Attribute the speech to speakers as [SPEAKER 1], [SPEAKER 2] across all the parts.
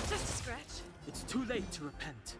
[SPEAKER 1] Just a scratch.
[SPEAKER 2] It's too late to repent.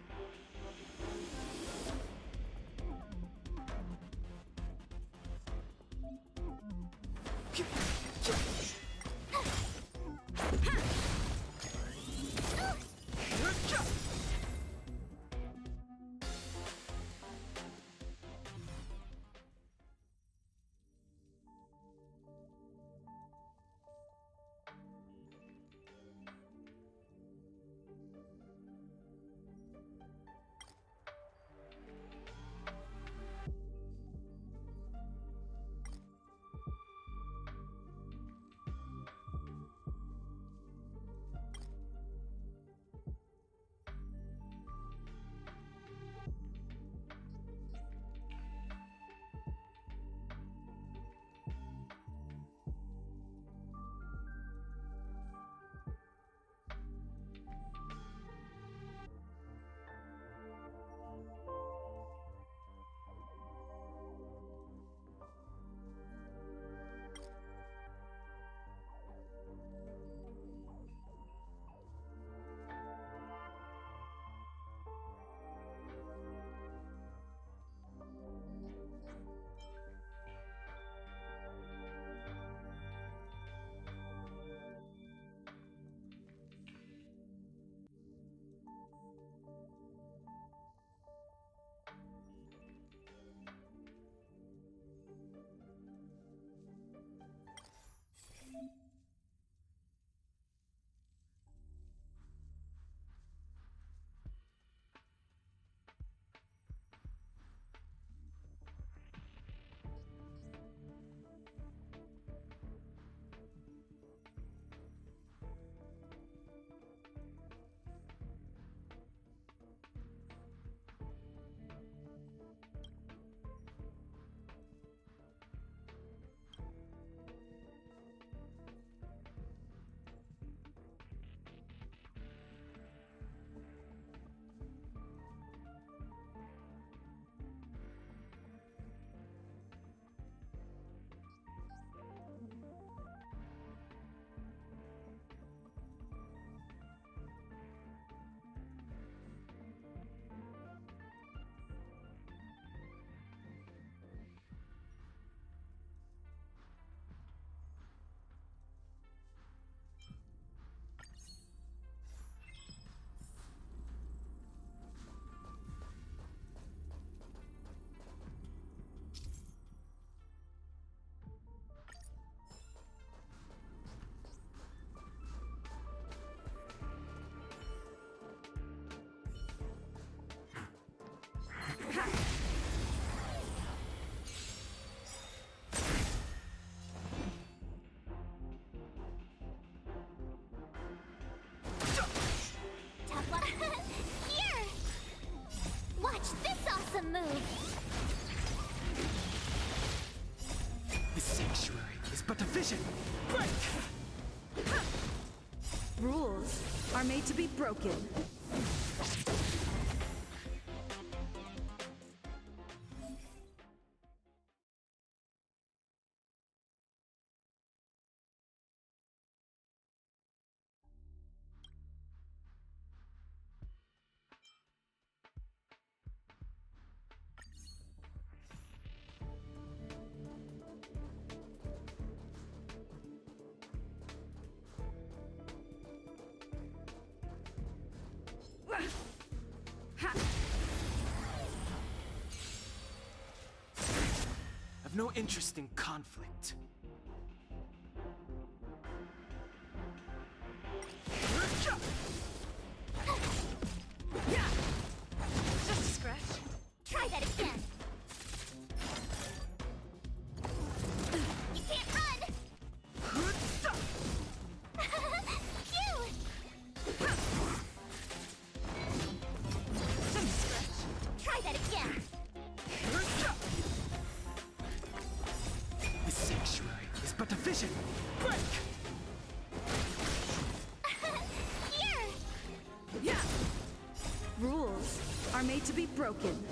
[SPEAKER 3] Here! Watch this awesome move!
[SPEAKER 2] The sanctuary is but a vision. Break!
[SPEAKER 1] Rules are made to be broken.
[SPEAKER 2] I've no interest in conflict.
[SPEAKER 1] Just a scratch.
[SPEAKER 3] Try that again! You can't run! Phew!
[SPEAKER 1] Just a scratch.
[SPEAKER 3] Try that again!
[SPEAKER 2] The sanctuary is but a vision. Break!
[SPEAKER 3] Here!
[SPEAKER 1] Rules are made to be broken.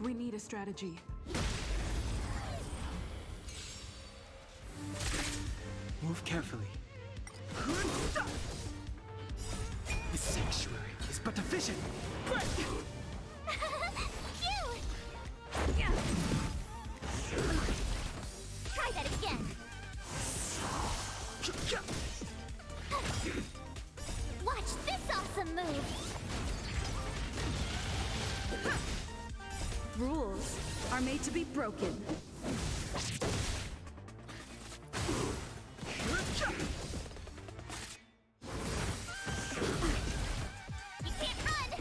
[SPEAKER 1] We need a strategy.
[SPEAKER 2] Move carefully. The sanctuary is but a vision. Break!
[SPEAKER 3] Phew! Try that again. Watch this awesome move.
[SPEAKER 1] Rules are made to be broken.
[SPEAKER 3] You can't run.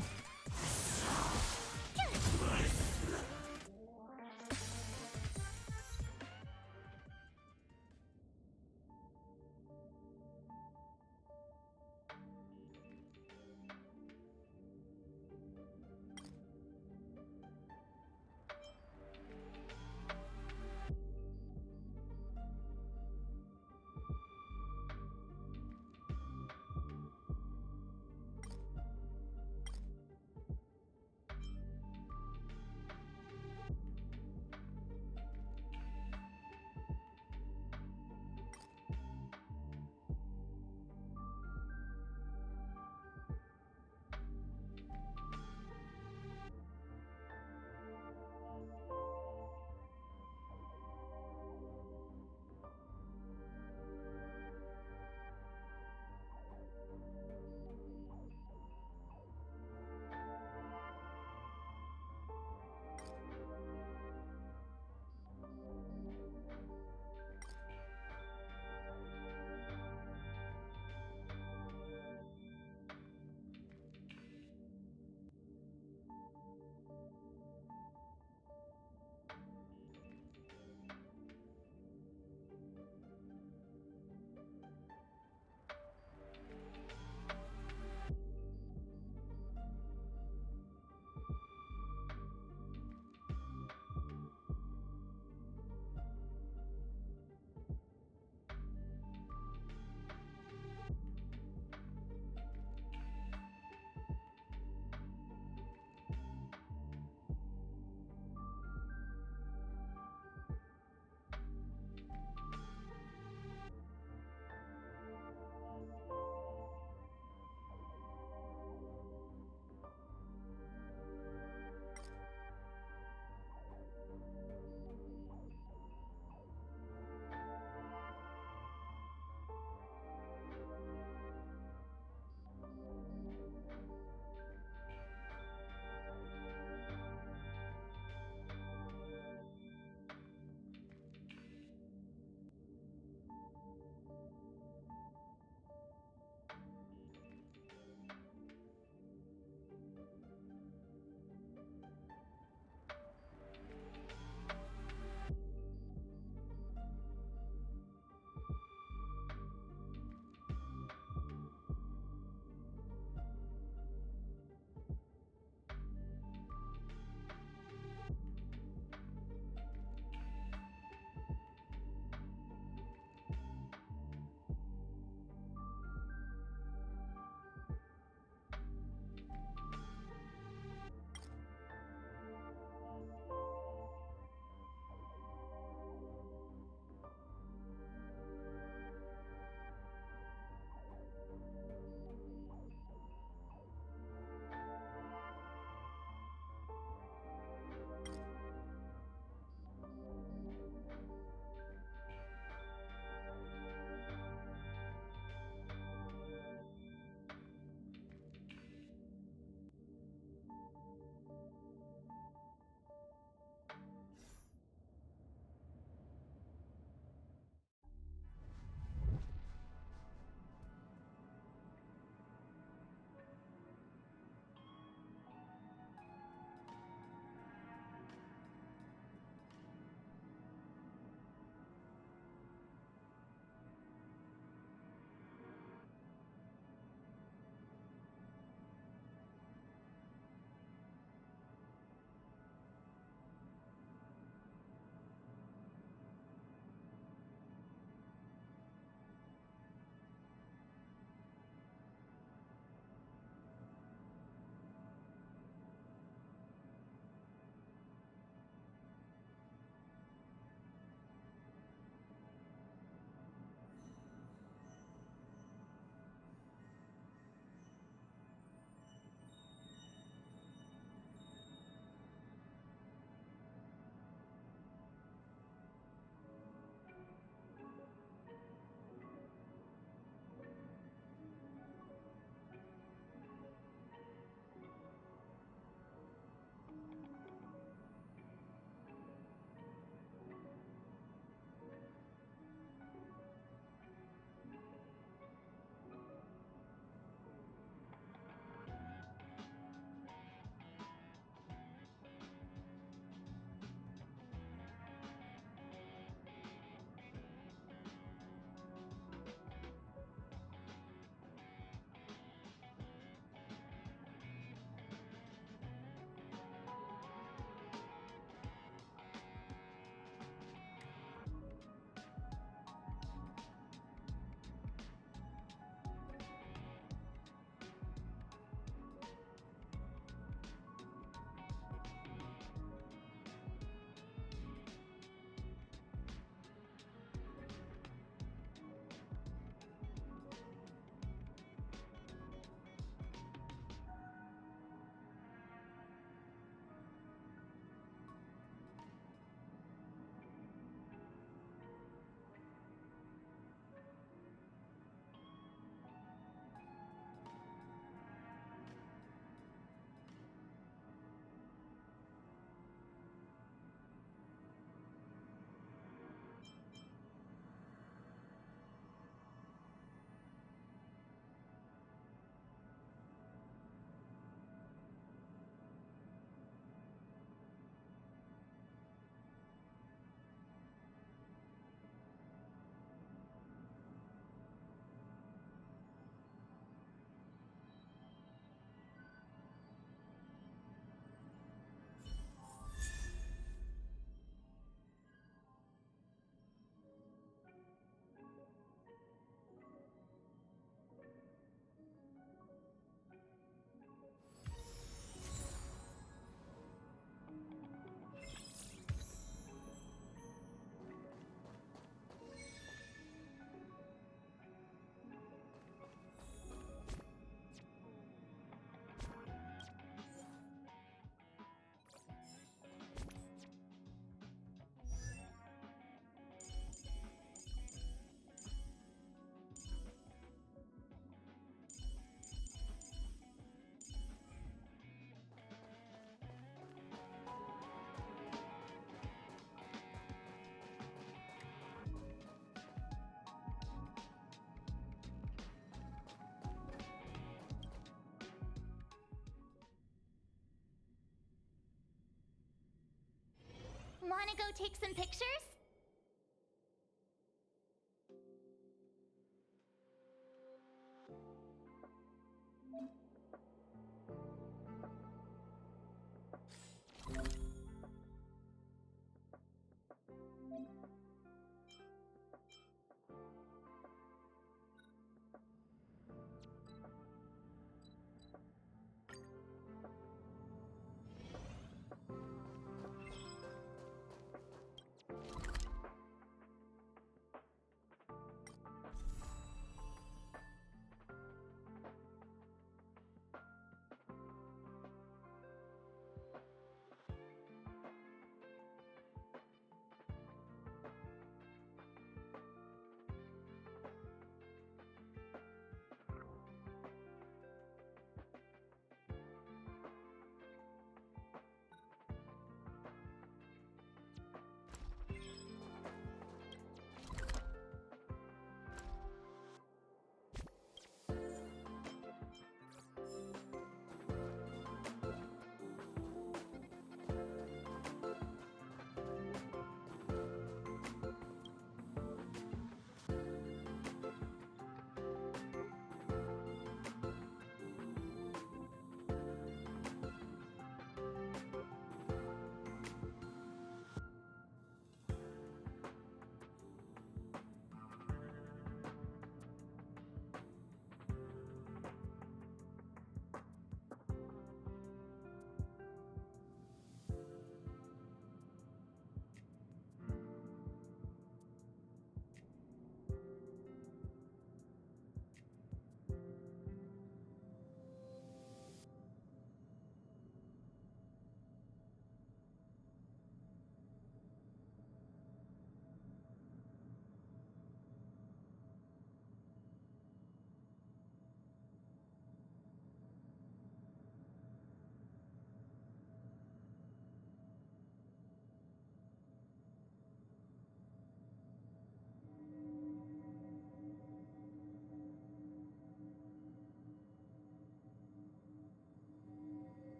[SPEAKER 3] go take some pictures?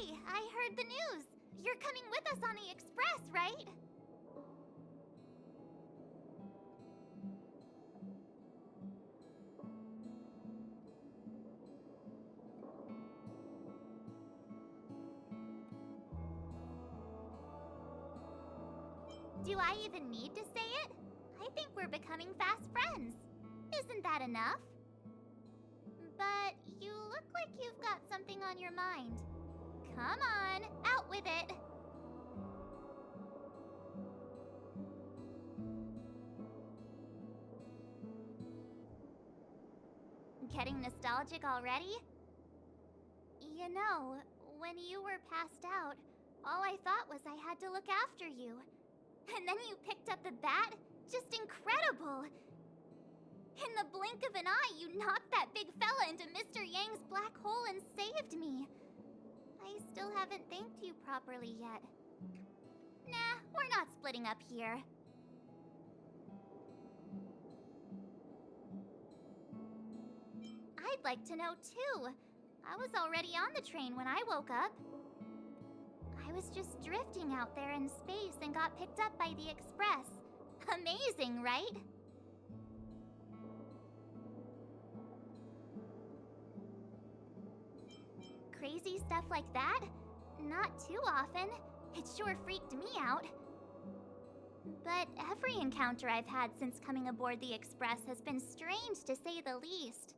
[SPEAKER 3] Hey, I heard the news. You're coming with us on the express, right? Do I even need to say it? I think we're becoming fast friends. Isn't that enough? But you look like you've got something on your mind. Come on, out with it. Getting nostalgic already? You know, when you were passed out, all I thought was I had to look after you. And then you picked up the bat? Just incredible! In the blink of an eye, you knocked that big fella into Mr. Yang's black hole and saved me. I still haven't thanked you properly yet. Nah, we're not splitting up here. I'd like to know too. I was already on the train when I woke up. I was just drifting out there in space and got picked up by the express. Amazing, right? Crazy stuff like that? Not too often. It sure freaked me out. But every encounter I've had since coming aboard the Express has been strange to say the least.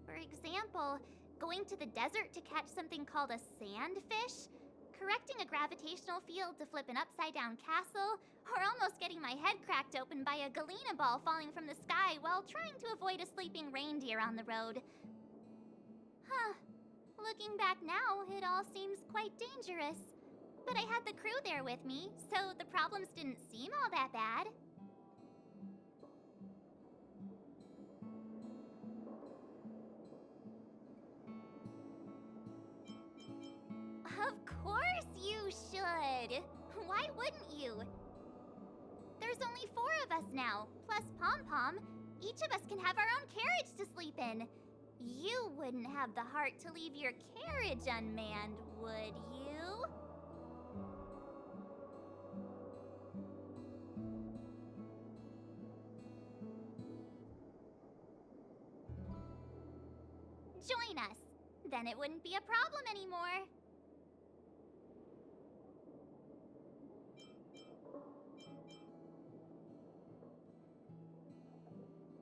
[SPEAKER 3] For example, going to the desert to catch something called a sandfish, correcting a gravitational field to flip an upside-down castle, or almost getting my head cracked open by a galena ball falling from the sky while trying to avoid a sleeping reindeer on the road. Huh. Looking back now, it all seems quite dangerous. But I had the crew there with me, so the problems didn't seem all that bad. Of course you should! Why wouldn't you? There's only 4 of us now, plus Pom Pom. Each of us can have our own carriage to sleep in. You wouldn't have the heart to leave your carriage unmanned, would you? Join us. Then it wouldn't be a problem anymore.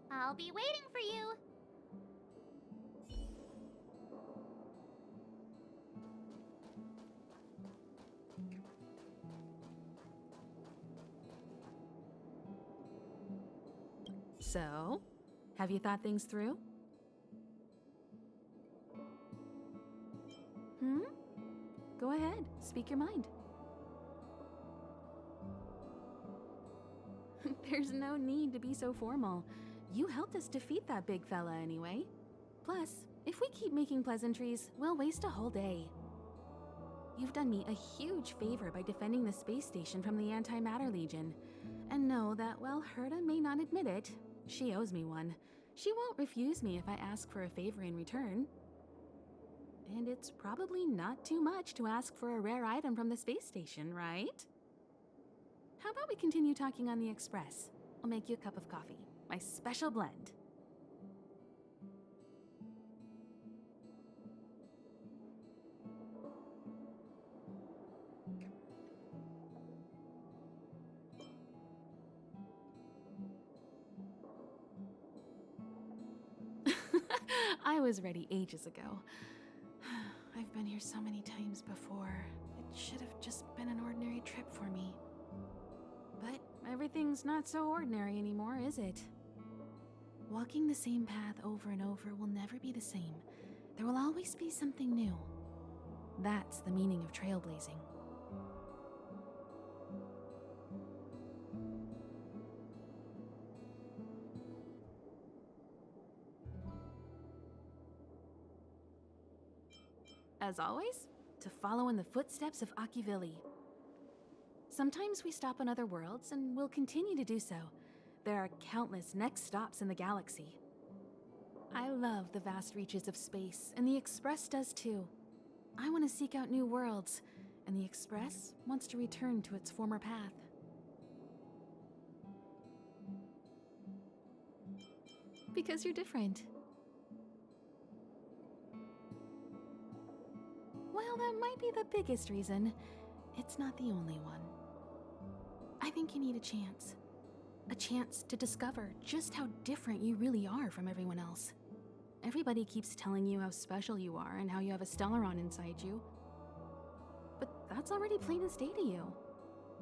[SPEAKER 3] I'll be waiting for you.
[SPEAKER 4] So, have you thought things through? Go ahead, speak your mind. There's no need to be so formal. You helped us defeat that big fella anyway. Plus, if we keep making pleasantries, we'll waste a whole day. You've done me a huge favor by defending the space station from the Antimatter Legion. And know that while Herta may not admit it, she owes me one. She won't refuse me if I ask for a favor in return. And it's probably not too much to ask for a rare item from the space station, right? How about we continue talking on the Express? I'll make you a cup of coffee, my special blend. I was ready ages ago. I've been here so many times before. It should have just been an ordinary trip for me. But everything's not so ordinary anymore, is it? Walking the same path over and over will never be the same. There will always be something new. That's the meaning of trailblazing. As always, to follow in the footsteps of Akivili. Sometimes we stop on other worlds, and we'll continue to do so. There are countless next stops in the galaxy. I love the vast reaches of space, and the Express does too. I want to seek out new worlds, and the Express wants to return to its former path. Because you're different. Well, that might be the biggest reason. It's not the only one. I think you need a chance. A chance to discover just how different you really are from everyone else. Everybody keeps telling you how special you are and how you have a Stellaron inside you. But that's already plain as day to you.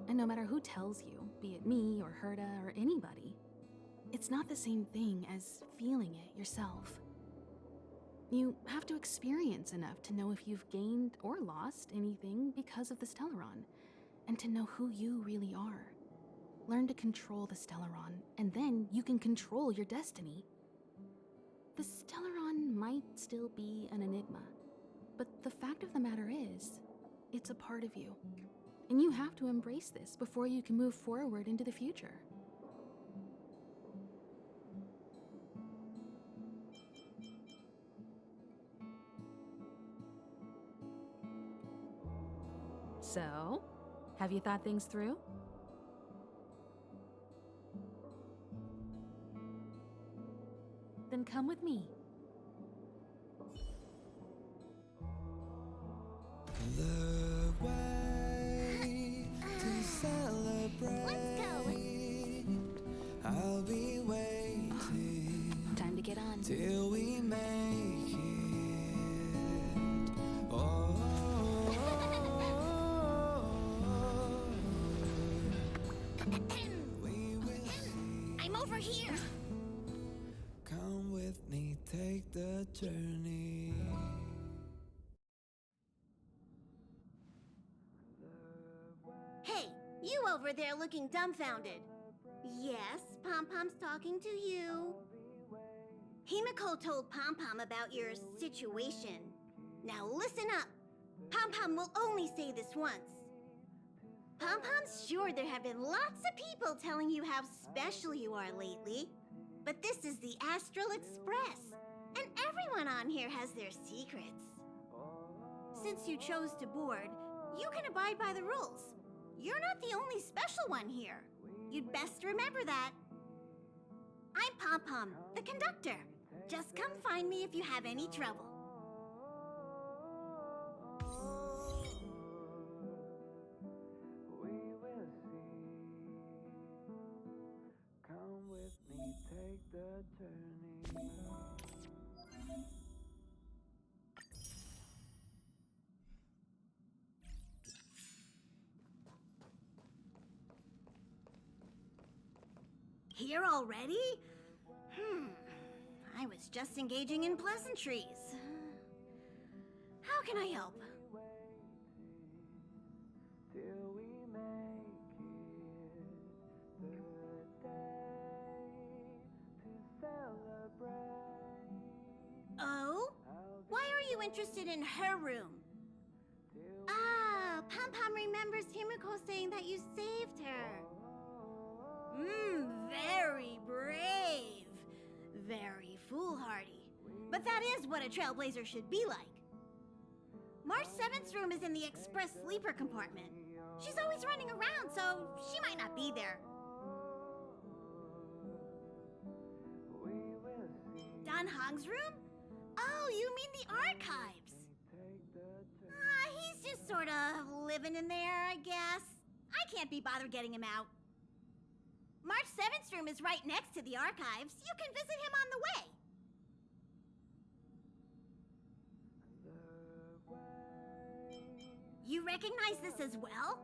[SPEAKER 4] And no matter who tells you, be it me or Herta or anybody, it's not the same thing as feeling it yourself. You have to experience enough to know if you've gained or lost anything because of the Stellaron, and to know who you really are. Learn to control the Stellaron, and then you can control your destiny. The Stellaron might still be an enigma, but the fact of the matter is, it's a part of you. And you have to embrace this before you can move forward into the future. So, have you thought things through? Then come with me.
[SPEAKER 2] The way to celebrate.
[SPEAKER 3] Let's go.
[SPEAKER 2] I'll be waiting
[SPEAKER 4] Time to get on.
[SPEAKER 2] till we make it. Oh, we will see.
[SPEAKER 3] I'm over here.
[SPEAKER 2] Come with me, take the journey.
[SPEAKER 5] Hey, you over there looking dumbfounded. Yes, Pom-Pom's talking to you. Himiko told Pom-Pom about your situation. Now listen up. Pom-Pom will only say this once. Pom-Pom's sure there have been lots of people telling you how special you are lately. But this is the Astral Express, and everyone on here has their secrets. Since you chose to board, you can abide by the rules. You're not the only special one here. You'd best remember that. I'm Pom-Pom, the conductor. Just come find me if you have any trouble.
[SPEAKER 2] We will see. Come with me, take the journey.
[SPEAKER 5] Here already? I was just engaging in pleasantries. How can I help?
[SPEAKER 2] Till we make it the day to celebrate.
[SPEAKER 5] Oh? Why are you interested in her room? Ah, Pom-Pom remembers Himiko saying that you saved her. Very brave. Very foolhardy. But that is what a trailblazer should be like. March 7th's room is in the express sleeper compartment. She's always running around, so she might not be there. Don Hong's room? Oh, you mean the archives. He's just sort of living in there, I guess. I can't be bothered getting him out. March 7th's room is right next to the archives. You can visit him on the way. You recognize this as well?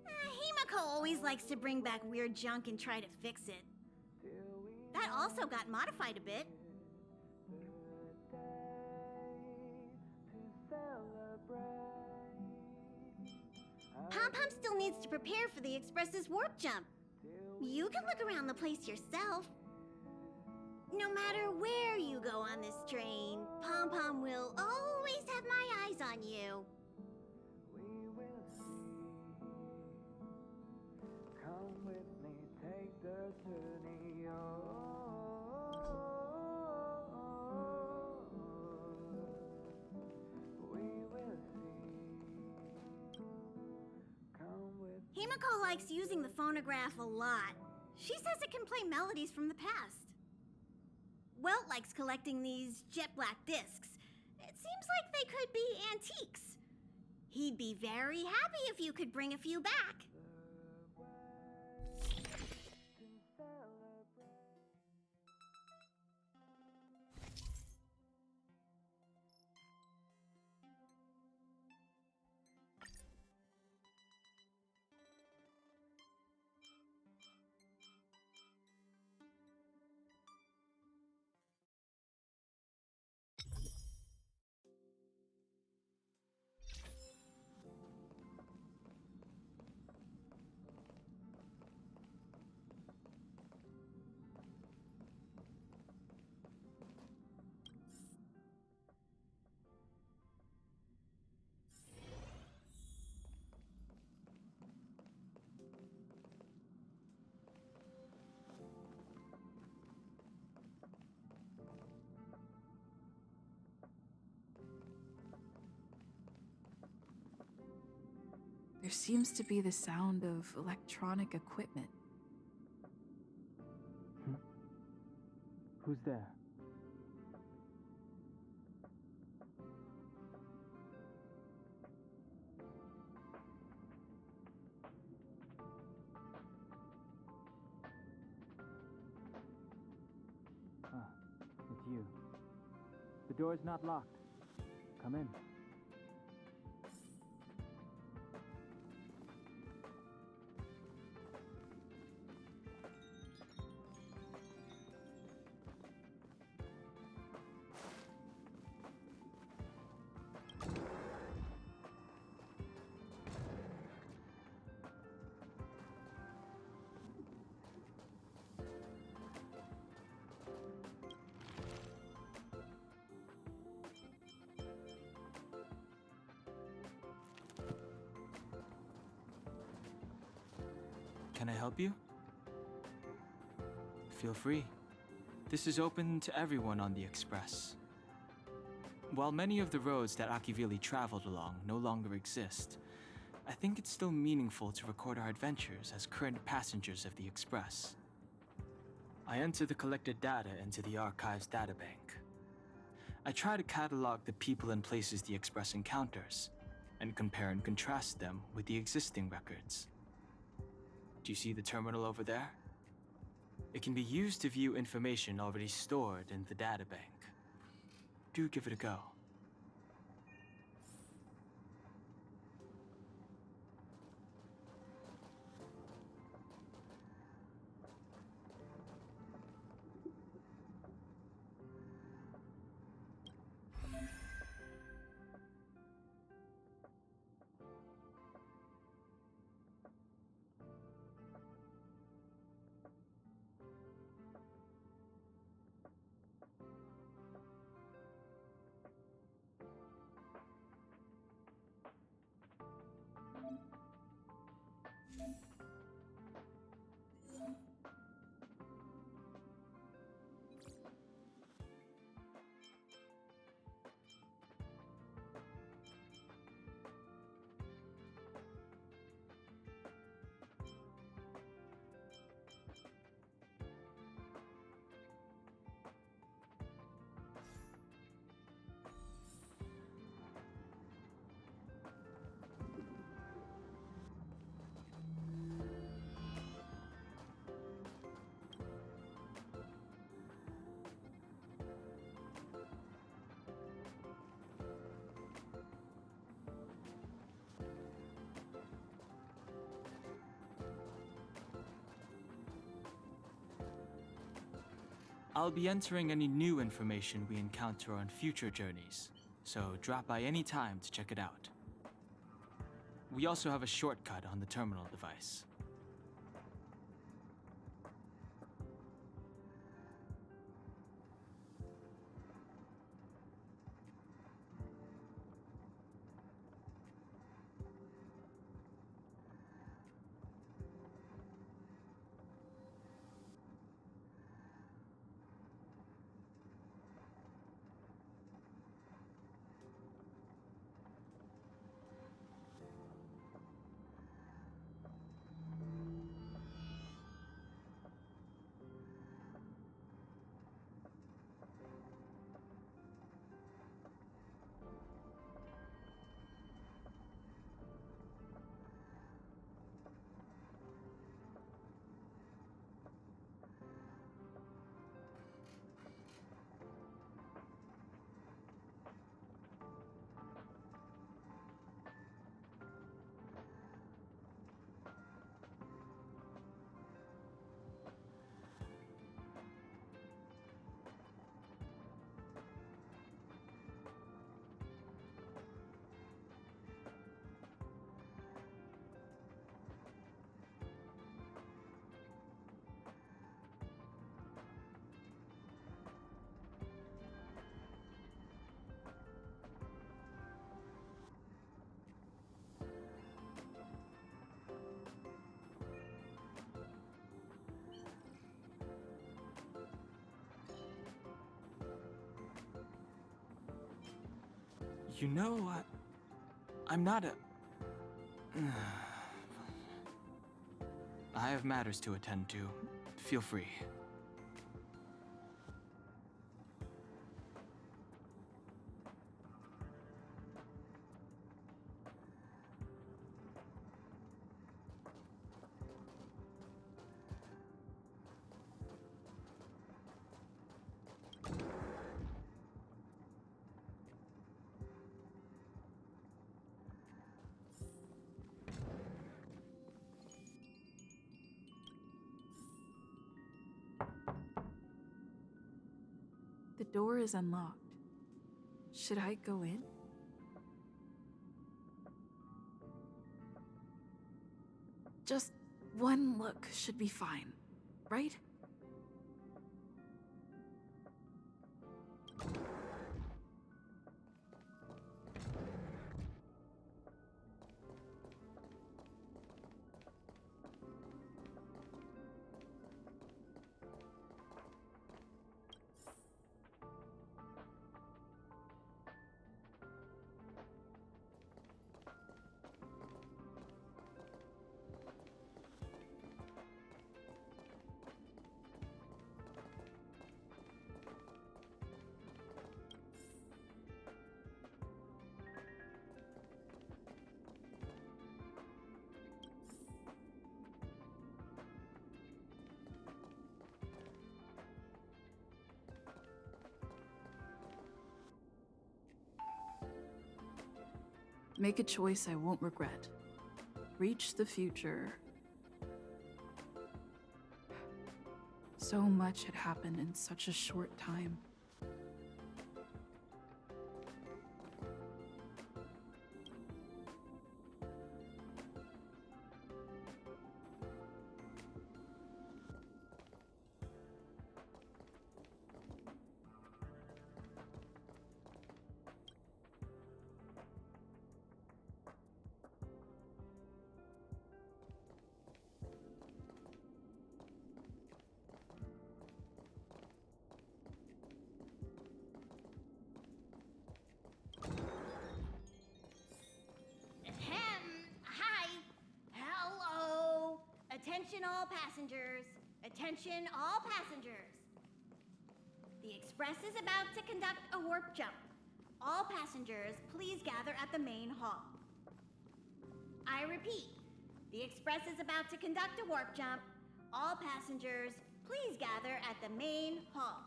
[SPEAKER 5] Himiko always likes to bring back weird junk and try to fix it. That also got modified a bit. Pom-Pom still needs to prepare for the Express's warp jump. You can look around the place yourself. No matter where you go on this train, Pom-Pom will always have my eyes on you.
[SPEAKER 2] We will see. Come with me, take the journey. Oh, we
[SPEAKER 5] Himiko likes using the phonograph a lot. She says it can play melodies from the past. Welt likes collecting these jet black discs. It seems like they could be antiques. He'd be very happy if you could bring a few back.
[SPEAKER 1] There seems to be the sound of electronic equipment.
[SPEAKER 2] Who's there? It's you. The door's not locked. Come in.
[SPEAKER 6] Can I help you? Feel free. This is open to everyone on the Express. While many of the roads that Akivili traveled along no longer exist, I think it's still meaningful to record our adventures as current passengers of the Express. I enter the collected data into the Archives databank. I try to catalog the people and places the Express encounters, and compare and contrast them with the existing records. Do you see the terminal over there? It can be used to view information already stored in the databank. Do give it a go. I'll be entering any new information we encounter on future journeys, so drop by any time to check it out. We also have a shortcut on the terminal device. You know, I'm not a... I have matters to attend to. Feel free.
[SPEAKER 4] The door is unlocked. Should I go in? Just one look should be fine, right? Make a choice I won't regret. Reach the future. So much had happened in such a short time.
[SPEAKER 5] Hi. Hello. Attention all passengers. Attention all passengers. The Express is about to conduct a warp jump. All passengers, please gather at the main hall. I repeat, the Express is about to conduct a warp jump. All passengers, please gather at the main hall.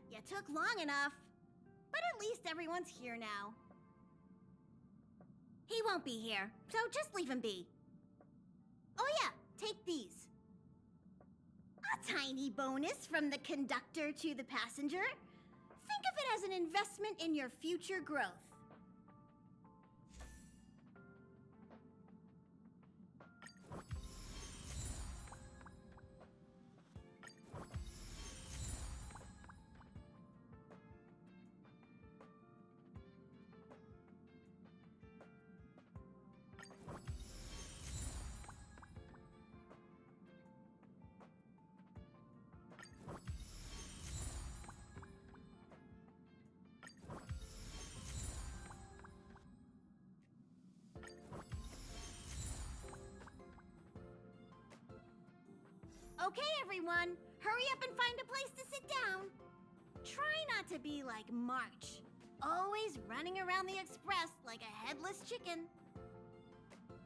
[SPEAKER 5] You took long enough. But at least everyone's here now. He won't be here, so just leave him be. Oh yeah, take these. A tiny bonus from the conductor to the passenger. Think of it as an investment in your future growth. Okay, everyone, hurry up and find a place to sit down. Try not to be like March, always running around the Express like a headless chicken.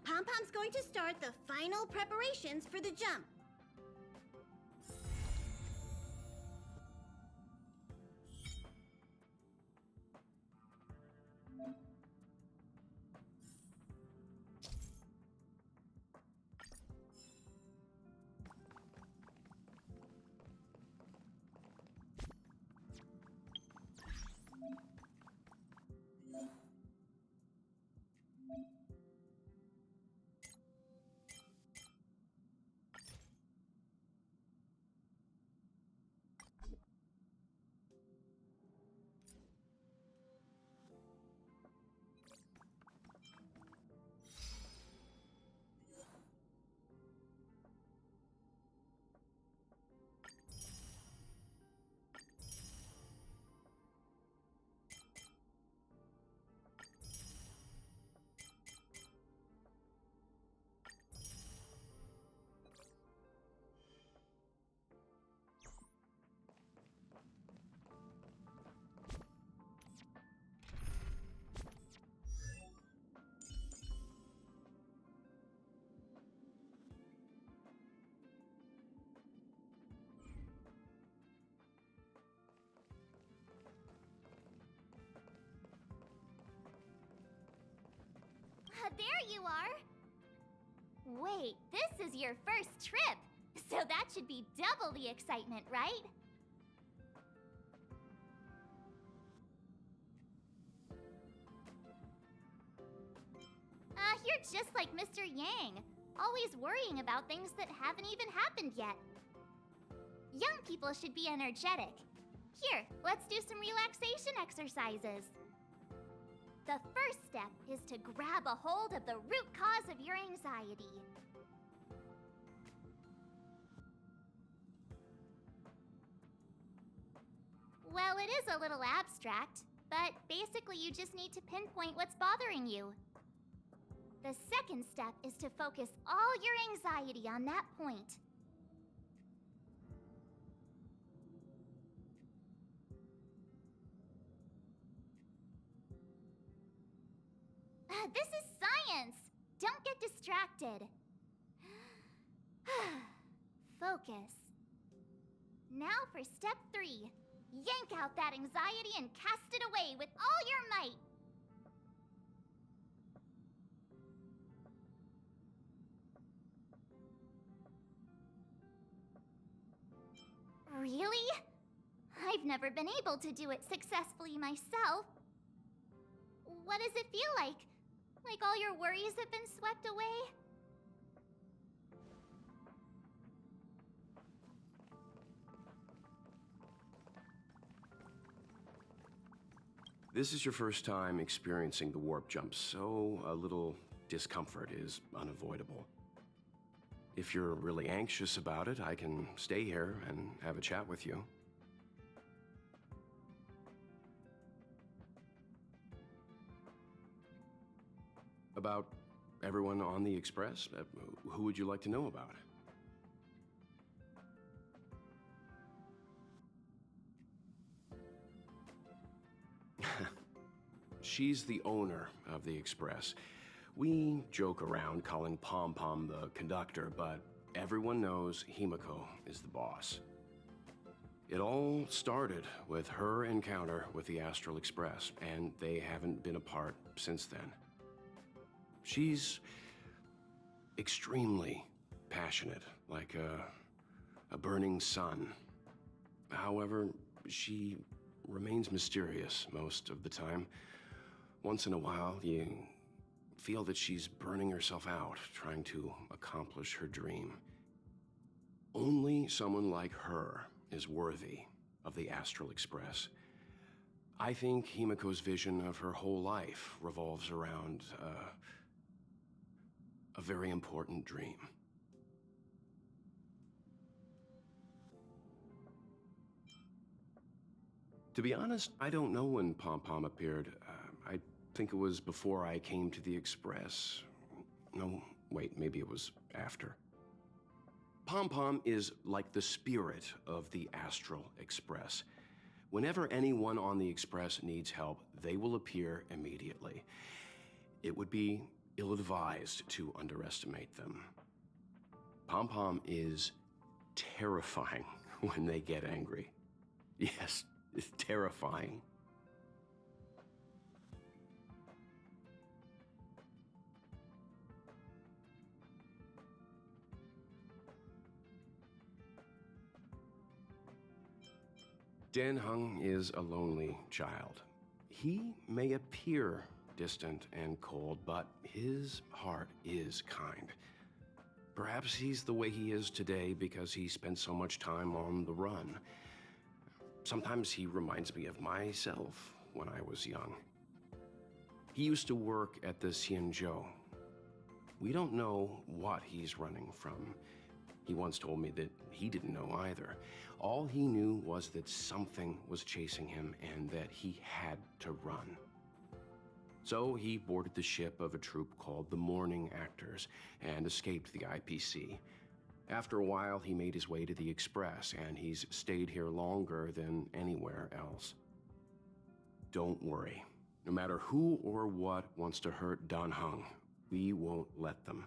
[SPEAKER 5] Pom-Pom's going to start the final preparations for the jump.
[SPEAKER 3] there you are! Wait, this is your first trip, so that should be double the excitement, right? You're just like Mr. Yang, always worrying about things that haven't even happened yet. Young people should be energetic. Here, let's do some relaxation exercises. The first step is to grab a hold of the root cause of your anxiety. Well, it is a little abstract, but basically you just need to pinpoint what's bothering you. The second step is to focus all your anxiety on that point. This is science! Don't get distracted. Focus. Now for step 3. Yank out that anxiety and cast it away with all your might. Really? I've never been able to do it successfully myself. What does it feel like? Like all your worries have been swept away?
[SPEAKER 7] This is your first time experiencing the warp jump, so a little discomfort is unavoidable. If you're really anxious about it, I can stay here and have a chat with you. About everyone on the Express? Who would you like to know about? She's the owner of the Express. We joke around calling Pom Pom the conductor, but everyone knows Himiko is the boss. It all started with her encounter with the Astral Express, and they haven't been apart since then. She's extremely passionate, like a burning sun. However, she remains mysterious most of the time. Once in a while, you feel that she's burning herself out, trying to accomplish her dream. Only someone like her is worthy of the Astral Express. I think Himiko's vision of her whole life revolves around a very important dream. To be honest, I don't know when Pom Pom appeared. I think it was before I came to the Express. No, wait, maybe it was after. Pom Pom is like the spirit of the Astral Express. Whenever anyone on the Express needs help, they will appear immediately. It would be ill-advised to underestimate them. Pom Pom is terrifying when they get angry. Yes, it's terrifying. Dan Heng is a lonely child. He may appear distant and cold, but his heart is kind. Perhaps he's the way he is today because he spent so much time on the run. Sometimes he reminds me of myself when I was young. He used to work at the Xianzhou. We don't know what he's running from. He once told me that he didn't know either. All he knew was that something was chasing him and that he had to run. So he boarded the ship of a troupe called the Morning Actors and escaped the IPC. After a while, he made his way to the Express, and he's stayed here longer than anywhere else. Don't worry. No matter who or what wants to hurt Dan Heng, we won't let them.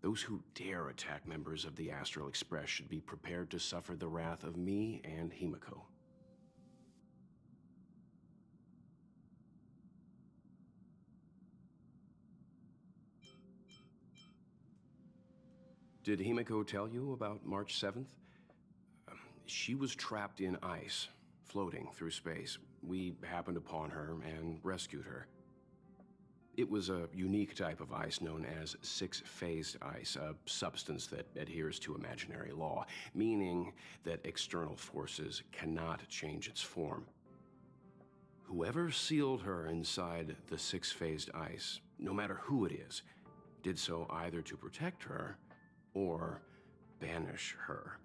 [SPEAKER 7] Those who dare attack members of the Astral Express should be prepared to suffer the wrath of me and Himiko. Did Himiko tell you about March 7th? She was trapped in ice, floating through space. We happened upon her and rescued her. It was a unique type of ice known as six-phased ice, a substance that adheres to imaginary law, meaning that external forces cannot change its form. Whoever sealed her inside the six-phased ice, no matter who it is, did so either to protect her or banish her.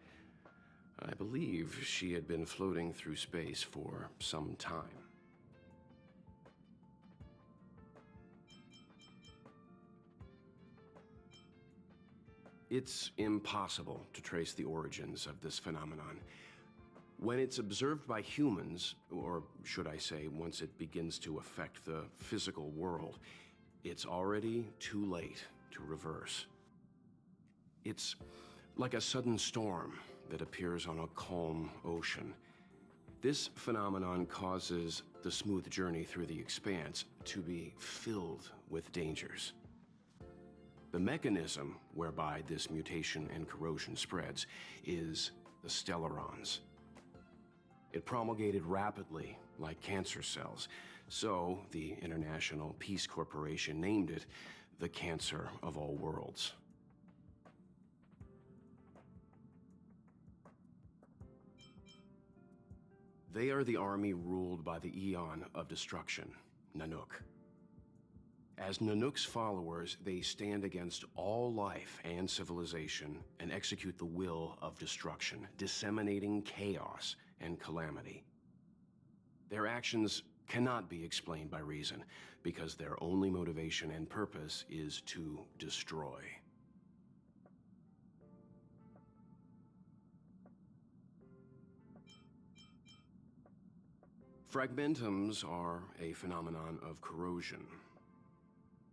[SPEAKER 7] I believe she had been floating through space for some time. It's impossible to trace the origins of this phenomenon. When it's observed by humans, or should I say, once it begins to affect the physical world, it's already too late to reverse. It's like a sudden storm that appears on a calm ocean. This phenomenon causes the smooth journey through the expanse to be filled with dangers. The mechanism whereby this mutation and corrosion spreads is the stellarons. It promulgated rapidly, like cancer cells, so the International Peace Corporation named it the Cancer of All Worlds. They are the army ruled by the Eon of Destruction, Nanook. As Nanook's followers, they stand against all life and civilization and execute the will of destruction, disseminating chaos and calamity. Their actions cannot be explained by reason, because their only motivation and purpose is to destroy. Fragmentums are a phenomenon of corrosion.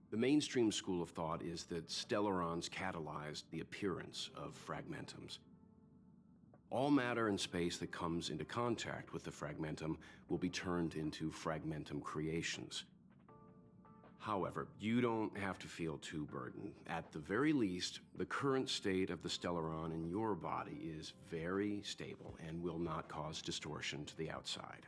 [SPEAKER 7] The mainstream school of thought is that stellarons catalyzed the appearance of fragmentums. All matter and space that comes into contact with the fragmentum will be turned into fragmentum creations. However, you don't have to feel too burdened. At the very least, the current state of the stellaron in your body is very stable and will not cause distortion to the outside.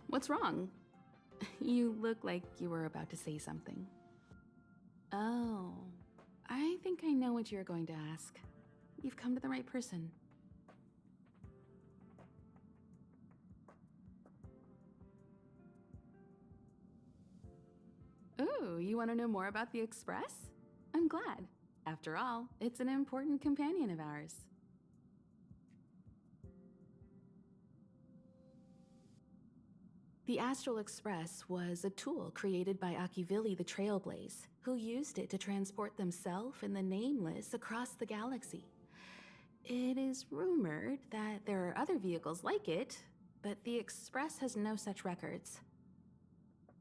[SPEAKER 4] What's wrong? You look like you were about to say something. Oh, I think I know what you're going to ask. You've come to the right person. Ooh, you want to know more about the Express? I'm glad. After all, it's an important companion of ours. The Astral Express was a tool created by Akivili the Trailblaze, who used it to transport themselves and the Nameless across the galaxy. It is rumored that there are other vehicles like it, but the Express has no such records.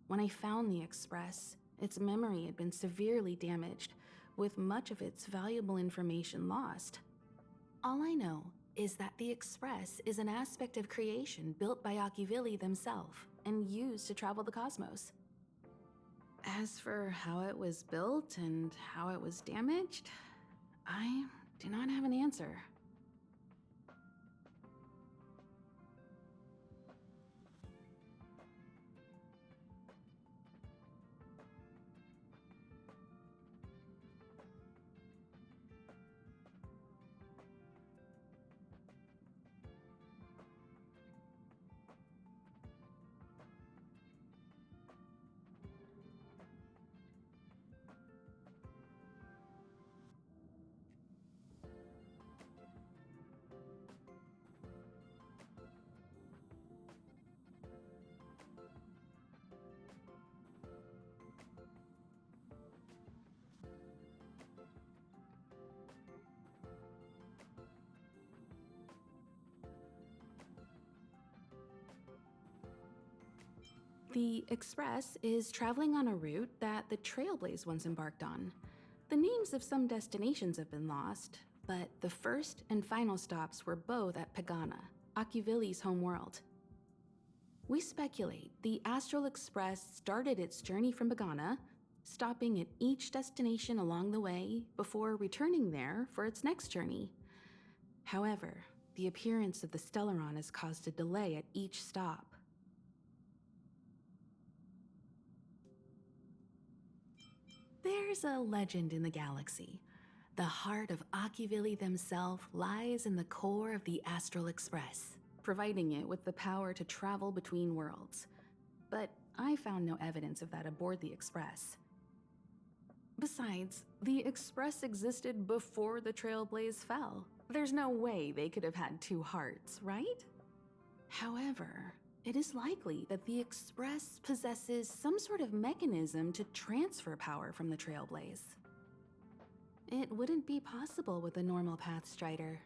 [SPEAKER 4] When I found the Express, its memory had been severely damaged, with much of its valuable information lost. All I know is that the Express is an aspect of creation built by Akivili themselves and used to travel the cosmos. As for how it was built and how it was damaged, I do not have an answer. The Express is traveling on a route that the Trailblaze once embarked on. The names of some destinations have been lost, but the first and final stops were both at Pagana, Akivili's homeworld. We speculate the Astral Express started its journey from Pagana, stopping at each destination along the way before returning there for its next journey. However, the appearance of the Stellaron has caused a delay at each stop. There's a legend in the galaxy. The heart of Akivili themselves lies in the core of the Astral Express, providing it with the power to travel between worlds. But I found no evidence of that aboard the Express. Besides, the Express existed before the Trailblaze fell. There's no way they could have had two hearts, right? However, it is likely that the Express possesses some sort of mechanism to transfer power from the Trailblaze. It wouldn't be possible with a normal Path Strider.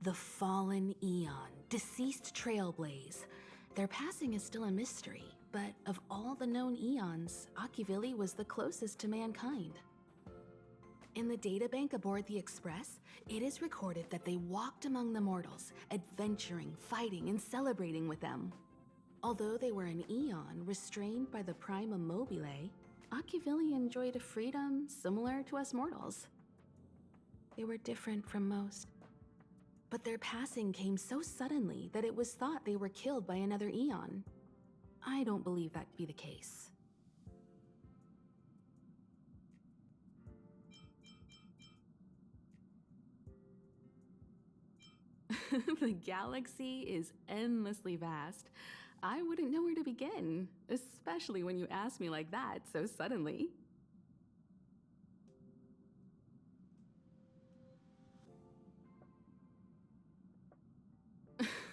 [SPEAKER 4] The fallen Eon, deceased Trailblaze. Their passing is still a mystery, but of all the known Eons, Akivili was the closest to mankind. In the databank aboard the Express, it is recorded that they walked among the mortals, adventuring, fighting, and celebrating with them. Although they were an Eon restrained by the Prima Mobile, Akivili enjoyed a freedom similar to us mortals. They were different from most. But their passing came so suddenly that it was thought they were killed by another Eon. I don't believe that to be the case. The galaxy is endlessly vast. I wouldn't know where to begin, especially when you ask me like that so suddenly.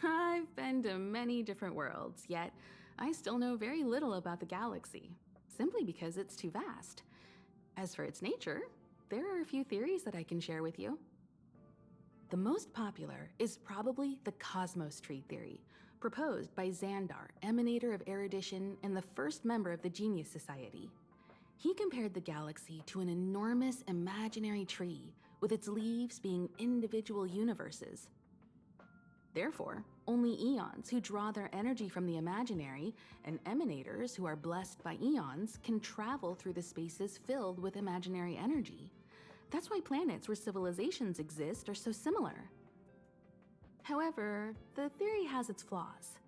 [SPEAKER 4] I've been to many different worlds, yet I still know very little about the galaxy, simply because it's too vast. As for its nature, there are a few theories that I can share with you. The most popular is probably the Cosmos Tree theory, proposed by Xandar, emanator of erudition and the first member of the Genius Society. He compared the galaxy to an enormous imaginary tree, with its leaves being individual universes. Therefore, only Eons who draw their energy from the imaginary and emanators who are blessed by Eons can travel through the spaces filled with imaginary energy. That's why planets where civilizations exist are so similar. However, the theory has its flaws.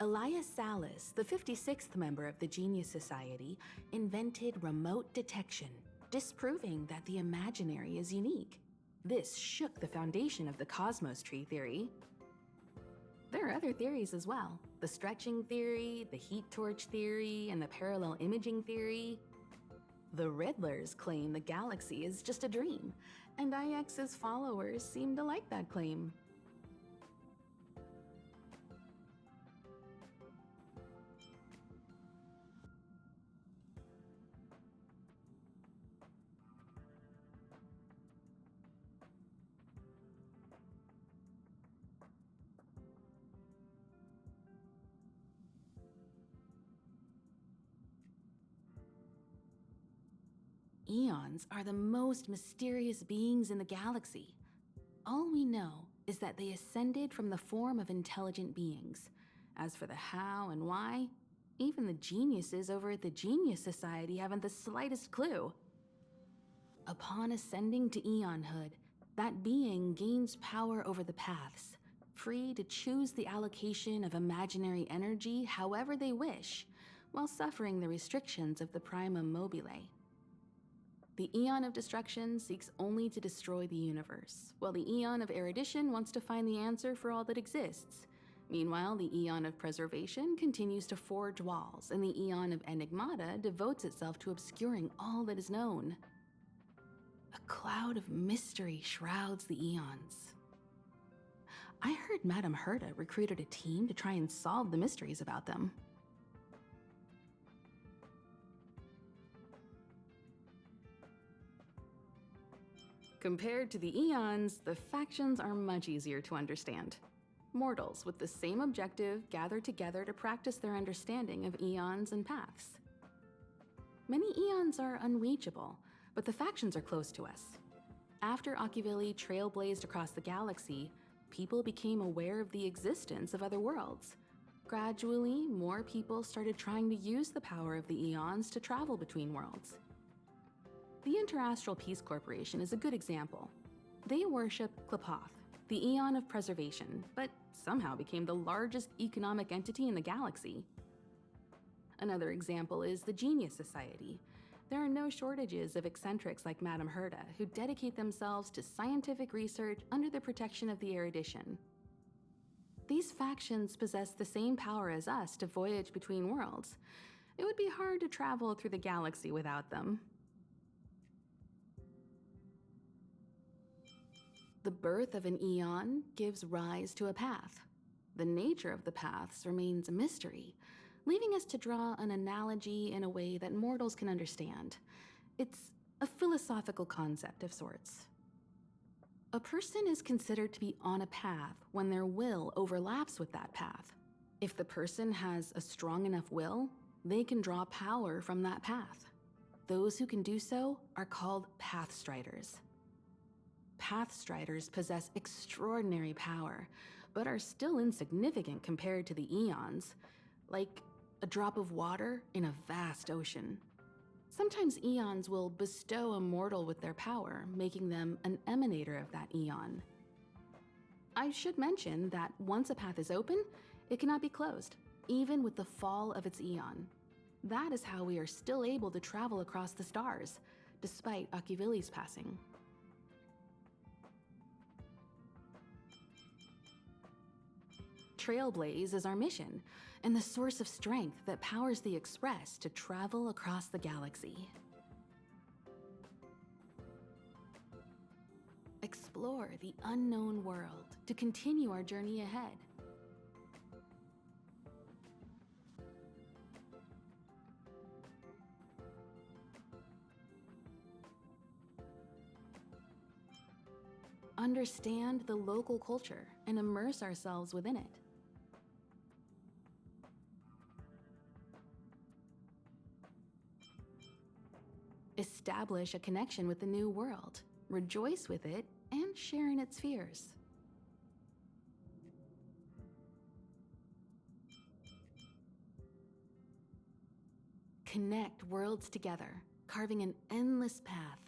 [SPEAKER 4] Elias Salas, the 56th member of the Genius Society, invented remote detection, disproving that the imaginary is unique. This shook the foundation of the Cosmos Tree theory. There are other theories as well. The stretching theory, the heat torch theory, and the parallel imaging theory. The Riddlers claim the galaxy is just a dream, and IX's followers seem to like that claim. Eons are the most mysterious beings in the galaxy. All we know is that they ascended from the form of intelligent beings. As for the how and why, even the geniuses over at the Genius Society haven't the slightest clue. Upon ascending to Eonhood, that being gains power over the paths, free to choose the allocation of imaginary energy however they wish, while suffering the restrictions of the Prima Mobile. The Eon of Destruction seeks only to destroy the universe, while the Eon of Erudition wants to find the answer for all that exists. Meanwhile, the Eon of Preservation continues to forge walls, and the Eon of Enigmata devotes itself to obscuring all that is known. A cloud of mystery shrouds the eons. I heard Madame Herta recruited a team to try and solve the mysteries about them. Compared to the eons, the factions are much easier to understand. Mortals with the same objective gather together to practice their understanding of eons and paths. Many eons are unreachable, but the factions are close to us. After Akivili trailblazed across the galaxy, people became aware of the existence of other worlds. Gradually, more people started trying to use the power of the eons to travel between worlds. The Interastral Peace Corporation is a good example. They worship Klapoth, the Eon of Preservation, but somehow became the largest economic entity in the galaxy. Another example is the Genius Society. There are no shortages of eccentrics like Madame Herta who dedicate themselves to scientific research under the protection of the erudition. These factions possess the same power as us to voyage between worlds. It would be hard to travel through the galaxy without them. The birth of an eon gives rise to a path. The nature of the paths remains a mystery, leaving us to draw an analogy in a way that mortals can understand. It's a philosophical concept of sorts. A person is considered to be on a path when their will overlaps with that path. If the person has a strong enough will, they can draw power from that path. Those who can do so are called Pathstriders. Pathstriders possess extraordinary power, but are still insignificant compared to the eons, like a drop of water in a vast ocean. Sometimes eons will bestow a mortal with their power, making them an emanator of that eon. I should mention that once a path is open, it cannot be closed, even with the fall of its eon. That is how we are still able to travel across the stars, despite Akivili's passing. Trailblaze is our mission, and the source of strength that powers the Express to travel across the galaxy. Explore the unknown world to continue our journey ahead. Understand the local culture and immerse ourselves within it. Establish a connection with the new world, rejoice with it, and share in its fears. Connect worlds together, carving an endless path.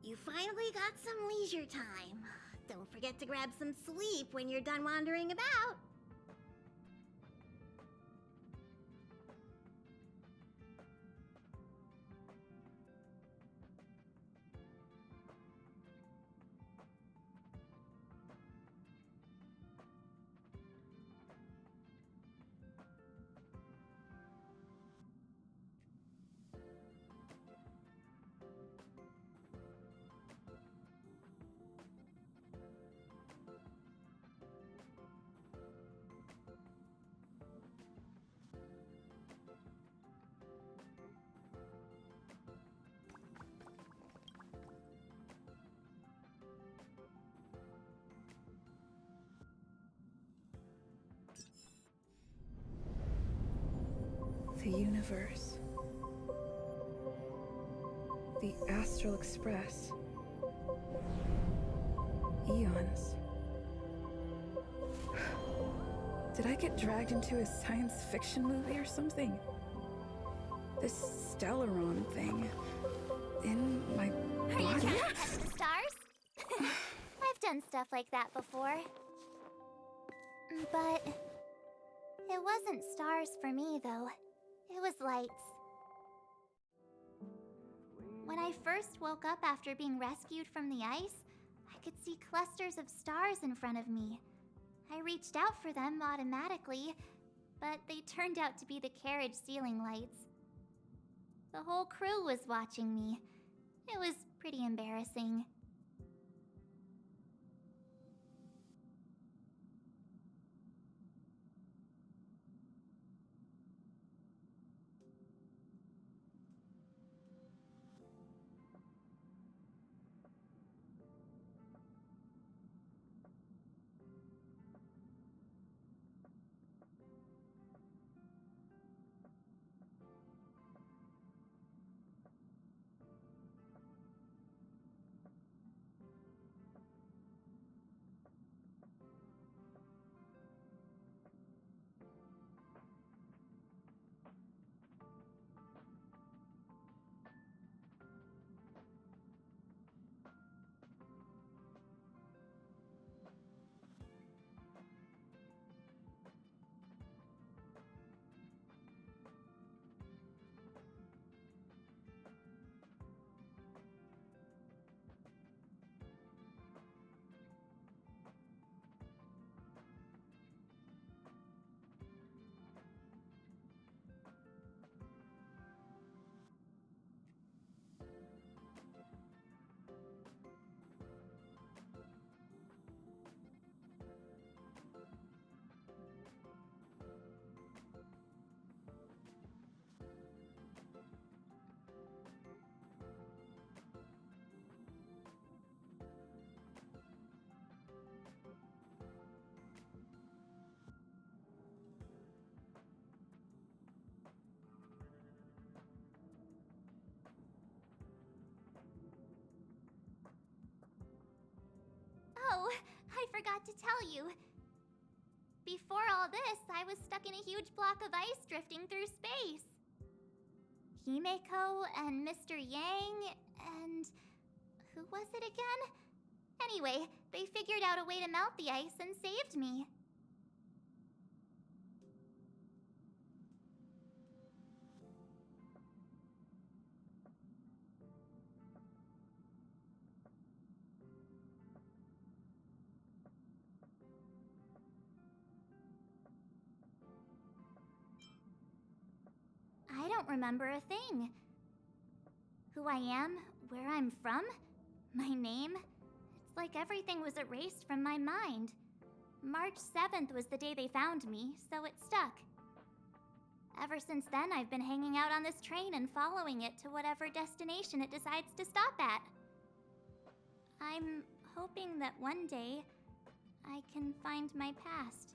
[SPEAKER 5] You finally got some leisure time. Don't forget to grab some sleep when you're done wandering about.
[SPEAKER 1] The universe. The Astral Express. Eon. this? Did I get dragged into a science fiction movie or something? This Stellaron thing in my
[SPEAKER 3] Are you
[SPEAKER 1] body?
[SPEAKER 3] trying to touch the stars? I've done stuff like that before. But it wasn't stars for me, though. It was lights. When I first woke up after being rescued from the ice, I could see clusters of stars in front of me. I reached out for them automatically, but they turned out to be the carriage ceiling lights. The whole crew was watching me. It was pretty embarrassing. Oh, I forgot to tell you. Before all this, I was stuck in a huge block of ice drifting through space. Himeko and Mr. Yang and... who was it again? Anyway, they figured out a way to melt the ice and saved me. I don't remember a thing. Who I am, where I'm from, my name. It's like everything was erased from my mind. March 7th was the day they found me, so it stuck. Ever since then, I've been hanging out on this train and following it to whatever destination it decides to stop at. I'm hoping that one day I can find my past.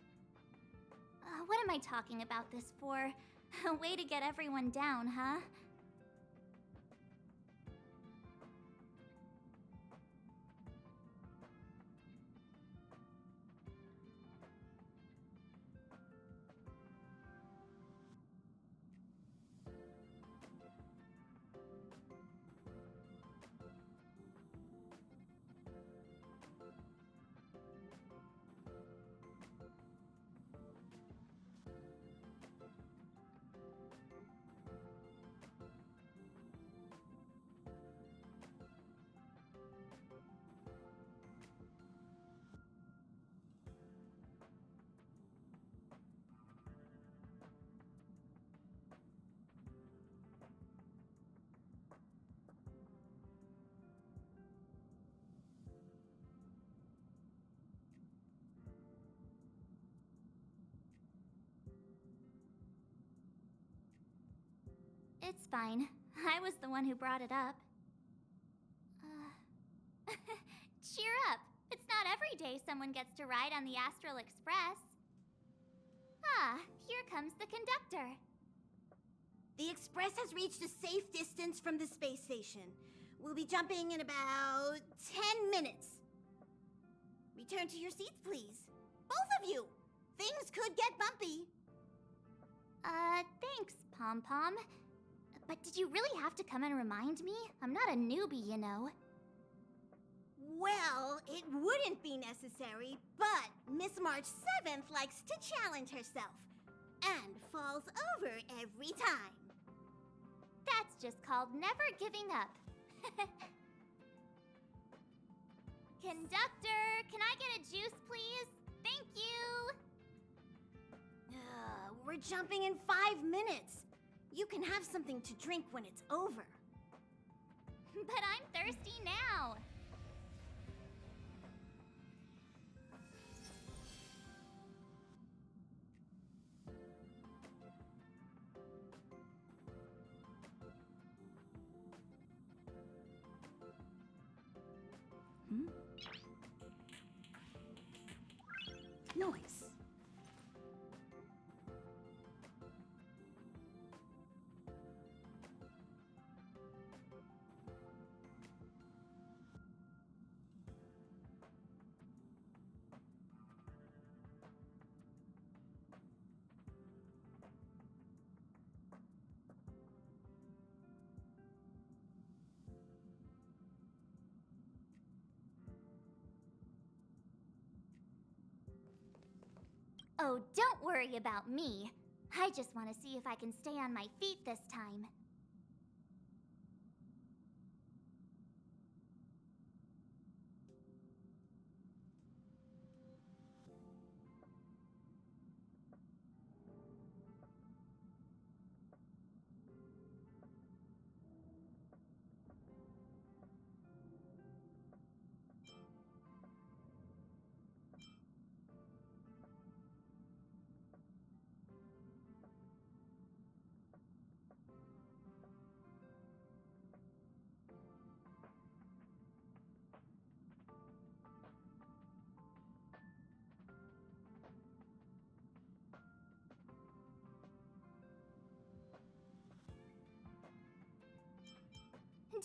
[SPEAKER 3] What am I talking about this for? A way to get everyone down, huh? It's fine. I was the one who brought it up. Cheer up! It's not every day someone gets to ride on the Astral Express. Ah, here comes the conductor.
[SPEAKER 5] The Express has reached a safe distance from the space station. We'll be jumping in about 10 minutes. Return to your seats, please. Both of you! Things could get bumpy.
[SPEAKER 3] Thanks, Pom Pom. But did you really have to come and remind me? I'm not a newbie, you know.
[SPEAKER 5] Well, it wouldn't be necessary, but Miss March 7th likes to challenge herself and falls over every time.
[SPEAKER 3] That's just called never giving up. Conductor, can I get a juice, please? Thank you!
[SPEAKER 5] We're jumping in 5 minutes. You can have something to drink when it's over.
[SPEAKER 3] But I'm thirsty now.
[SPEAKER 1] Noise.
[SPEAKER 3] Oh, don't worry about me. I just want to see if I can stay on my feet this time.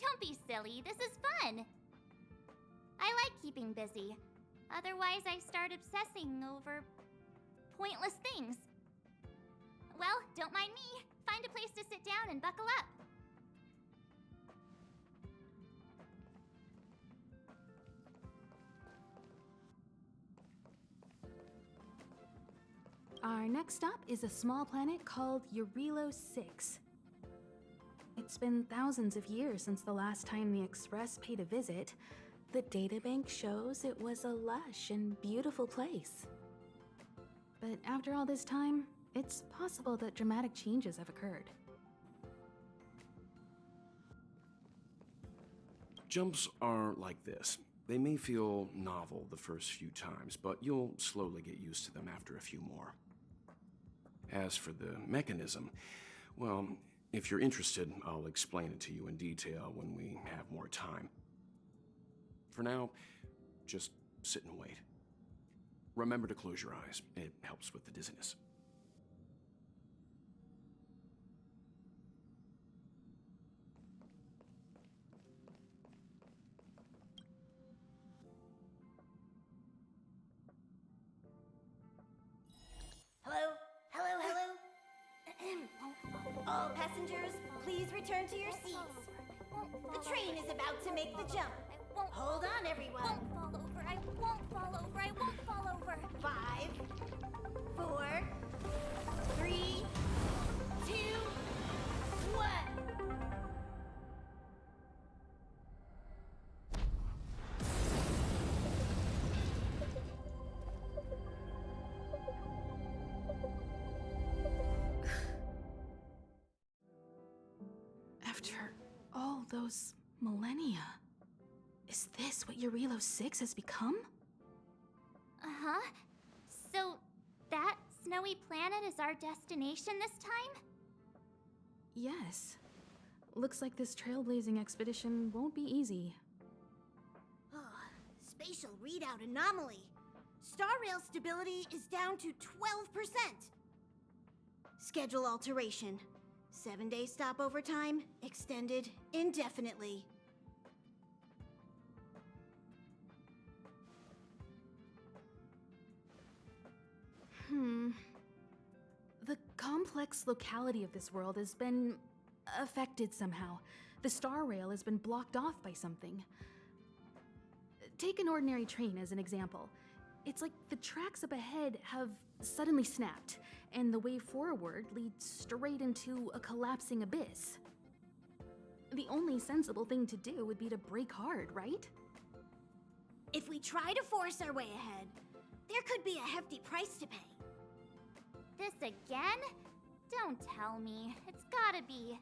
[SPEAKER 3] Don't be silly, this is fun! I like keeping busy. Otherwise, I start obsessing over pointless things. Well, don't mind me. Find a place to sit down and buckle up.
[SPEAKER 4] Our next stop is a small planet called Eurilo 6. It's been thousands of years since the last time the Express paid a visit. The databank shows it was a lush and beautiful place. But after all this time, it's possible that dramatic changes have occurred.
[SPEAKER 7] Jumps are like this. They may feel novel the first few times, but you'll slowly get used to them after a few more. As for the mechanism, well, if you're interested, I'll explain it to you in detail when we have more time. For now, just sit and wait. Remember to close your eyes. It helps with the dizziness.
[SPEAKER 5] Hello? Hello, hello? All passengers, please return to your seats. The train is about to make the jump. Hold on, everyone.
[SPEAKER 3] I won't fall over. I won't fall over. I won't fall over.
[SPEAKER 5] 5, 4, 3, 2, 1.
[SPEAKER 4] After all those millennia, is this what Eurilo 6 has become?
[SPEAKER 3] Uh-huh. So, that snowy planet is our destination this time?
[SPEAKER 4] Yes. Looks like this trailblazing expedition won't be easy.
[SPEAKER 5] Oh, spatial readout anomaly. Star rail stability is down to 12%. Schedule alteration. 7-day stopover time extended indefinitely.
[SPEAKER 4] complex locality of this world has been affected somehow. The star rail has been blocked off by something. Take an ordinary train as an example. It's like the tracks up ahead have suddenly snapped, and the way forward leads straight into a collapsing abyss. The only sensible thing to do would be to brake hard, right?
[SPEAKER 5] If we try to force our way ahead, there could be a hefty price to pay.
[SPEAKER 3] This again? Don't tell me. It's gotta be.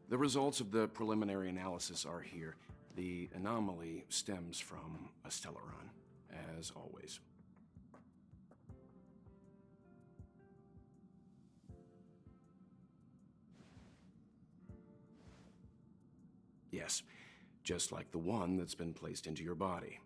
[SPEAKER 7] The results of the preliminary analysis are here. The anomaly stems from a Stellaron, as always. Yes, just like the one that's been placed into your body.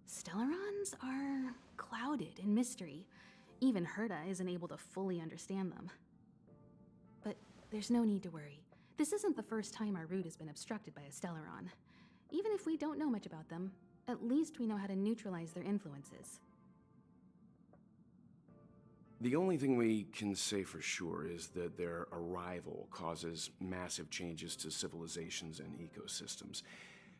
[SPEAKER 4] Stellarons are clouded in mystery. Even Herta isn't able to fully understand them. But there's no need to worry. This isn't the first time our route has been obstructed by a Stellaron. Even if we don't know much about them, at least we know how to neutralize their influences.
[SPEAKER 7] The only thing we can say for sure is that their arrival causes massive changes to civilizations and ecosystems.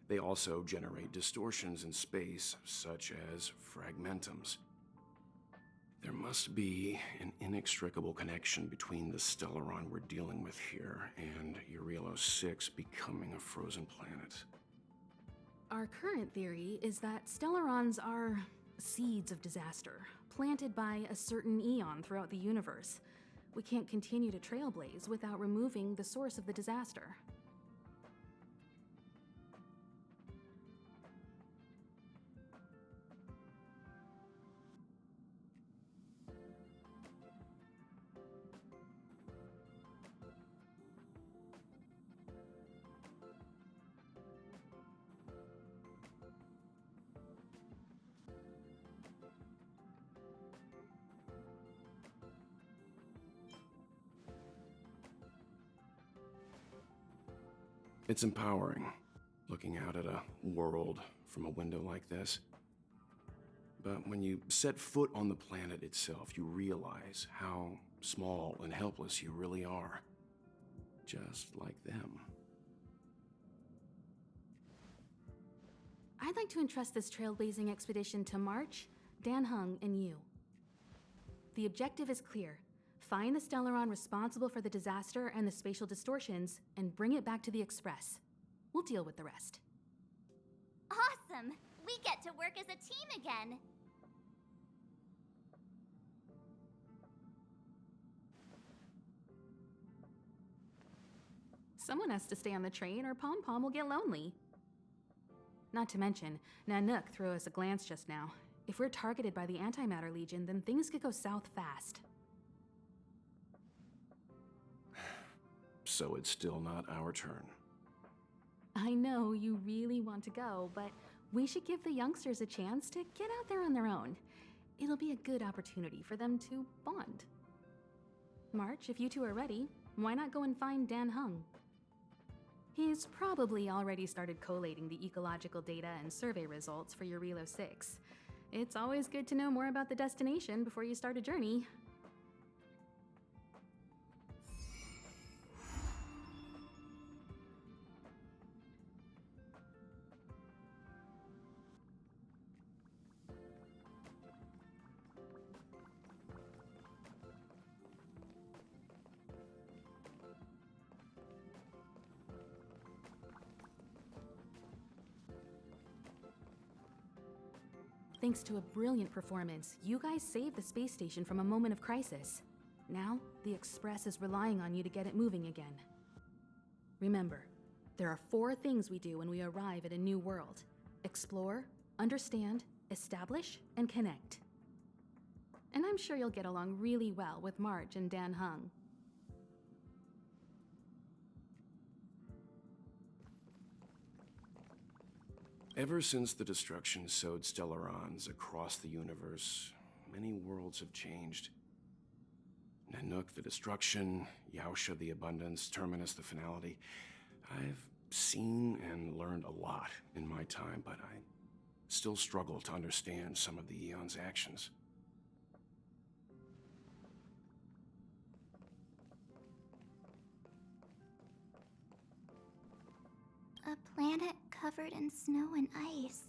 [SPEAKER 7] They also generate distortions in space, such as fragmentums. There must be an inextricable connection between the Stellaron we're dealing with here and Eurelos 6 becoming a frozen planet.
[SPEAKER 4] Our current theory is that Stellarons are seeds of disaster, planted by a certain eon throughout the universe. We can't continue to trailblaze without removing the source of the disaster.
[SPEAKER 7] It's empowering, looking out at a world from a window like this. But when you set foot on the planet itself, you realize how small and helpless you really are. Just like them.
[SPEAKER 4] I'd like to entrust this trailblazing expedition to March, Dan Heng, and you. The objective is clear. Find the Stellaron responsible for the disaster and the spatial distortions, and bring it back to the Express. We'll deal with the rest.
[SPEAKER 3] Awesome! We get to work as a team again!
[SPEAKER 4] Someone has to stay on the train or Pom Pom will get lonely. Not to mention, Nanook threw us a glance just now. If we're targeted by the Antimatter Legion, then things could go south fast.
[SPEAKER 7] So it's still not our turn.
[SPEAKER 4] I know you really want to go, but we should give the youngsters a chance to get out there on their own. It'll be a good opportunity for them to bond. March, if you two are ready, why not go and find Dan Heng? He's probably already started collating the ecological data and survey results for Eurelos 6. It's always good to know more about the destination before you start a journey. Thanks to a brilliant performance, you guys saved the space station from a moment of crisis. Now, the Express is relying on you to get it moving again. Remember, there are 4 things we do when we arrive at a new world: explore, understand, establish, and connect. And I'm sure you'll get along really well with March and Dan Heng.
[SPEAKER 7] Ever since the destruction sowed Stellarons across the universe, many worlds have changed. Nanook the destruction, Yaosha the abundance, Terminus the finality. I've seen and learned a lot in my time, but I still struggle to understand some of the Eon's actions.
[SPEAKER 3] A planet covered in snow and ice.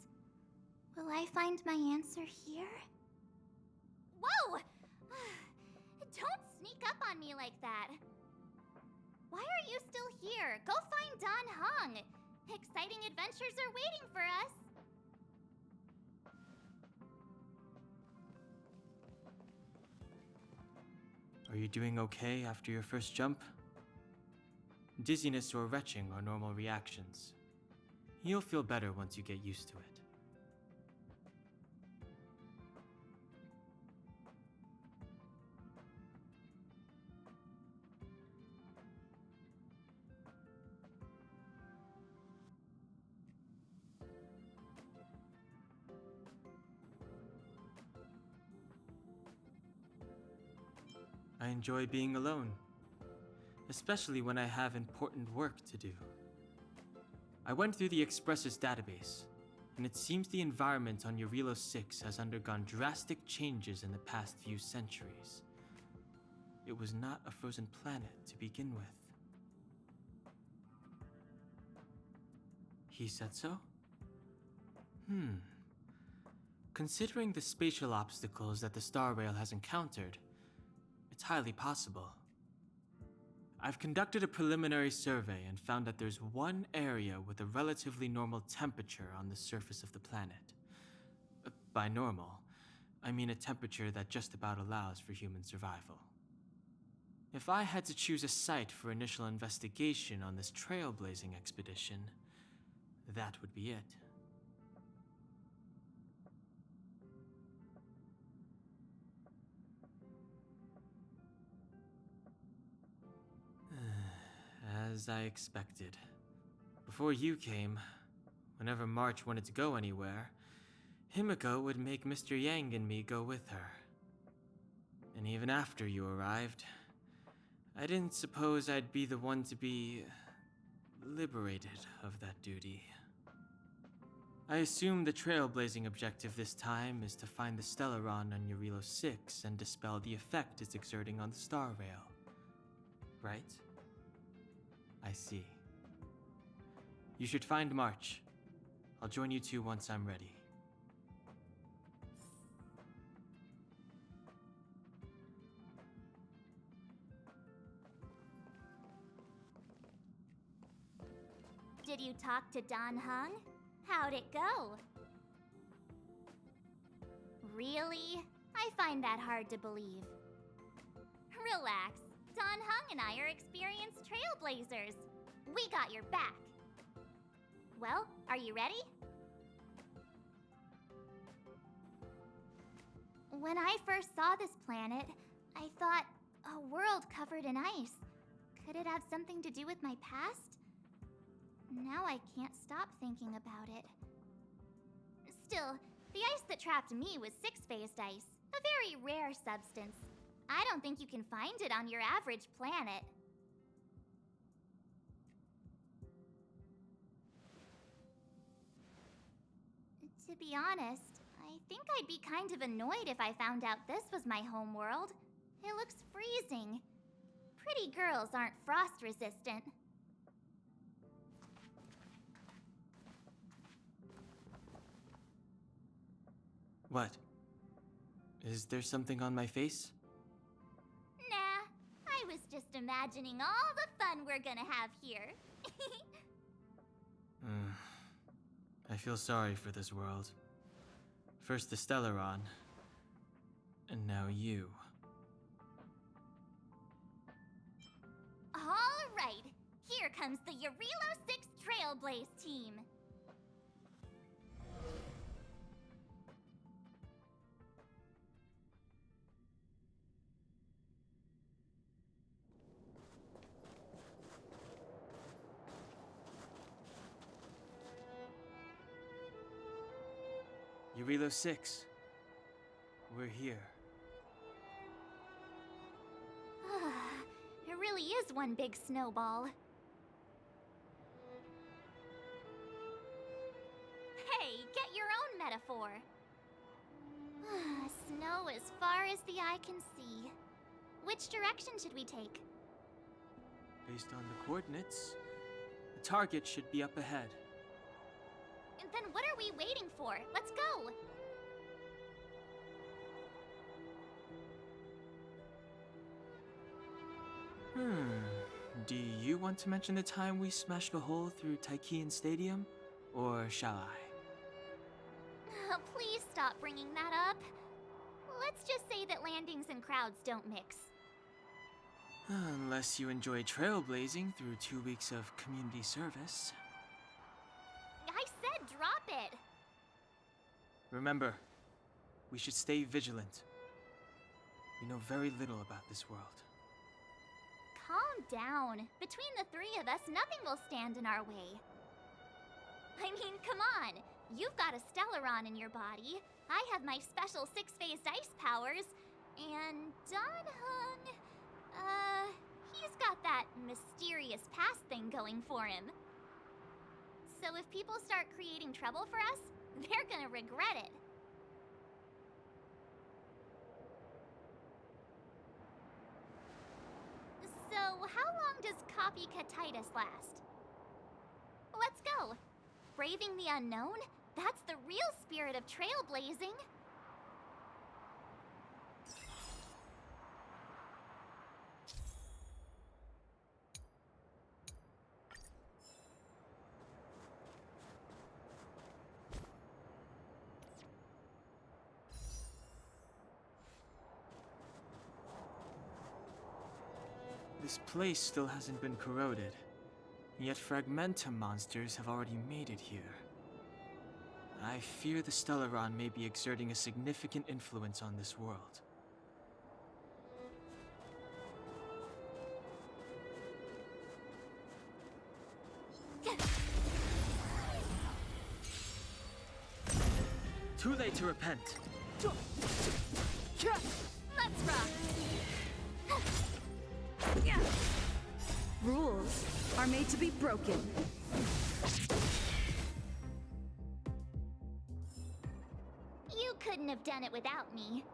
[SPEAKER 3] Will I find my answer here? Whoa! Don't sneak up on me like that. Why are you still here? Go find Don Hung. Exciting adventures are waiting for us.
[SPEAKER 6] Are you doing okay after your first jump? Dizziness or retching are normal reactions. You'll feel better once you get used to it. I enjoy being alone, especially when I have important work to do. I went through the Express's database, and it seems the environment on Eurilo 6 has undergone drastic changes in the past few centuries. It was not a frozen planet to begin with. He said so? Considering the spatial obstacles that the Star Rail has encountered, it's highly possible. I've conducted a preliminary survey and found that there's one area with a relatively normal temperature on the surface of the planet. By normal, I mean a temperature that just about allows for human survival. If I had to choose a site for initial investigation on this trailblazing expedition, that would be it. As I expected. Before you came, whenever March wanted to go anywhere, Himiko would make Mr. Yang and me go with her. And even after you arrived, I didn't suppose I'd be the one to be liberated of that duty. I assume the trailblazing objective this time is to find the Stellaron on Eurilo 6 and dispel the effect it's exerting on the Star Rail. Right? I see. You should find March. I'll join you two once I'm ready.
[SPEAKER 3] Did you talk to Don Hung? How'd it go? Really? I find that hard to believe. Relax. Don Hung and I are experienced trailblazers. We got your back. Well, are you ready? When I first saw this planet, I thought, a world covered in ice. Could it have something to do with my past? Now I can't stop thinking about it. Still, the ice that trapped me was six-phased ice, a very rare substance. I don't think you can find it on your average planet. To be honest, I think I'd be kind of annoyed if I found out this was my home world. It looks freezing. Pretty girls aren't frost resistant.
[SPEAKER 6] What? Is there something on my face?
[SPEAKER 3] Nah, I was just imagining all the fun we're gonna have here.
[SPEAKER 6] I feel sorry for this world. First the Stellaron, and now you.
[SPEAKER 3] All right, here comes the Eurilo 6 Trailblaze team.
[SPEAKER 6] Eurilo 6. We're here.
[SPEAKER 3] really is one big snowball. Hey, get your own metaphor. Snow as far as the eye can see. Which direction should we take?
[SPEAKER 6] Based on the coordinates, the target should be up ahead.
[SPEAKER 3] Then what are we waiting for? Let's go!
[SPEAKER 6] Do you want to mention the time we smashed a hole through Taikian Stadium? Or shall I?
[SPEAKER 3] Please stop bringing that up. Let's just say that landings and crowds don't mix.
[SPEAKER 6] Unless you enjoy trailblazing through 2 weeks of community service.
[SPEAKER 3] I said drop it!
[SPEAKER 6] Remember, we should stay vigilant. We know very little about this world.
[SPEAKER 3] Calm down. Between the three of us, nothing will stand in our way. I mean, come on. You've got a Stellaron in your body. I have my special 6-phased ice powers. And Danhung, he's got that mysterious past thing going for him. So if people start creating trouble for us, they're gonna regret it. So, how long does copycatitis last? Let's go. Braving the unknown? That's the real spirit of trailblazing.
[SPEAKER 6] This place still hasn't been corroded, yet Fragmentum monsters have already made it here. I fear the Stellaron may be exerting a significant influence on this world. Too late to repent.
[SPEAKER 3] Let's rock.
[SPEAKER 1] Rules are made to be broken.
[SPEAKER 3] You couldn't have done it without me.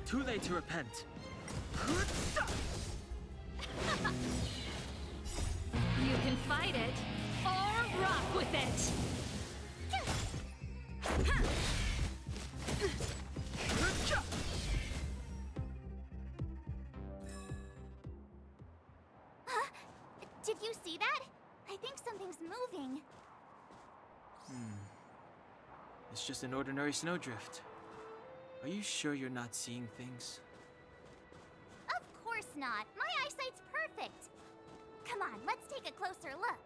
[SPEAKER 6] Too late to repent.
[SPEAKER 4] You can fight it, or rock with it!
[SPEAKER 3] Did you see that? I think something's moving.
[SPEAKER 6] It's just an ordinary snowdrift. Are you sure you're not seeing things?
[SPEAKER 3] Of course not. My eyesight's perfect. Come on, let's take a closer look.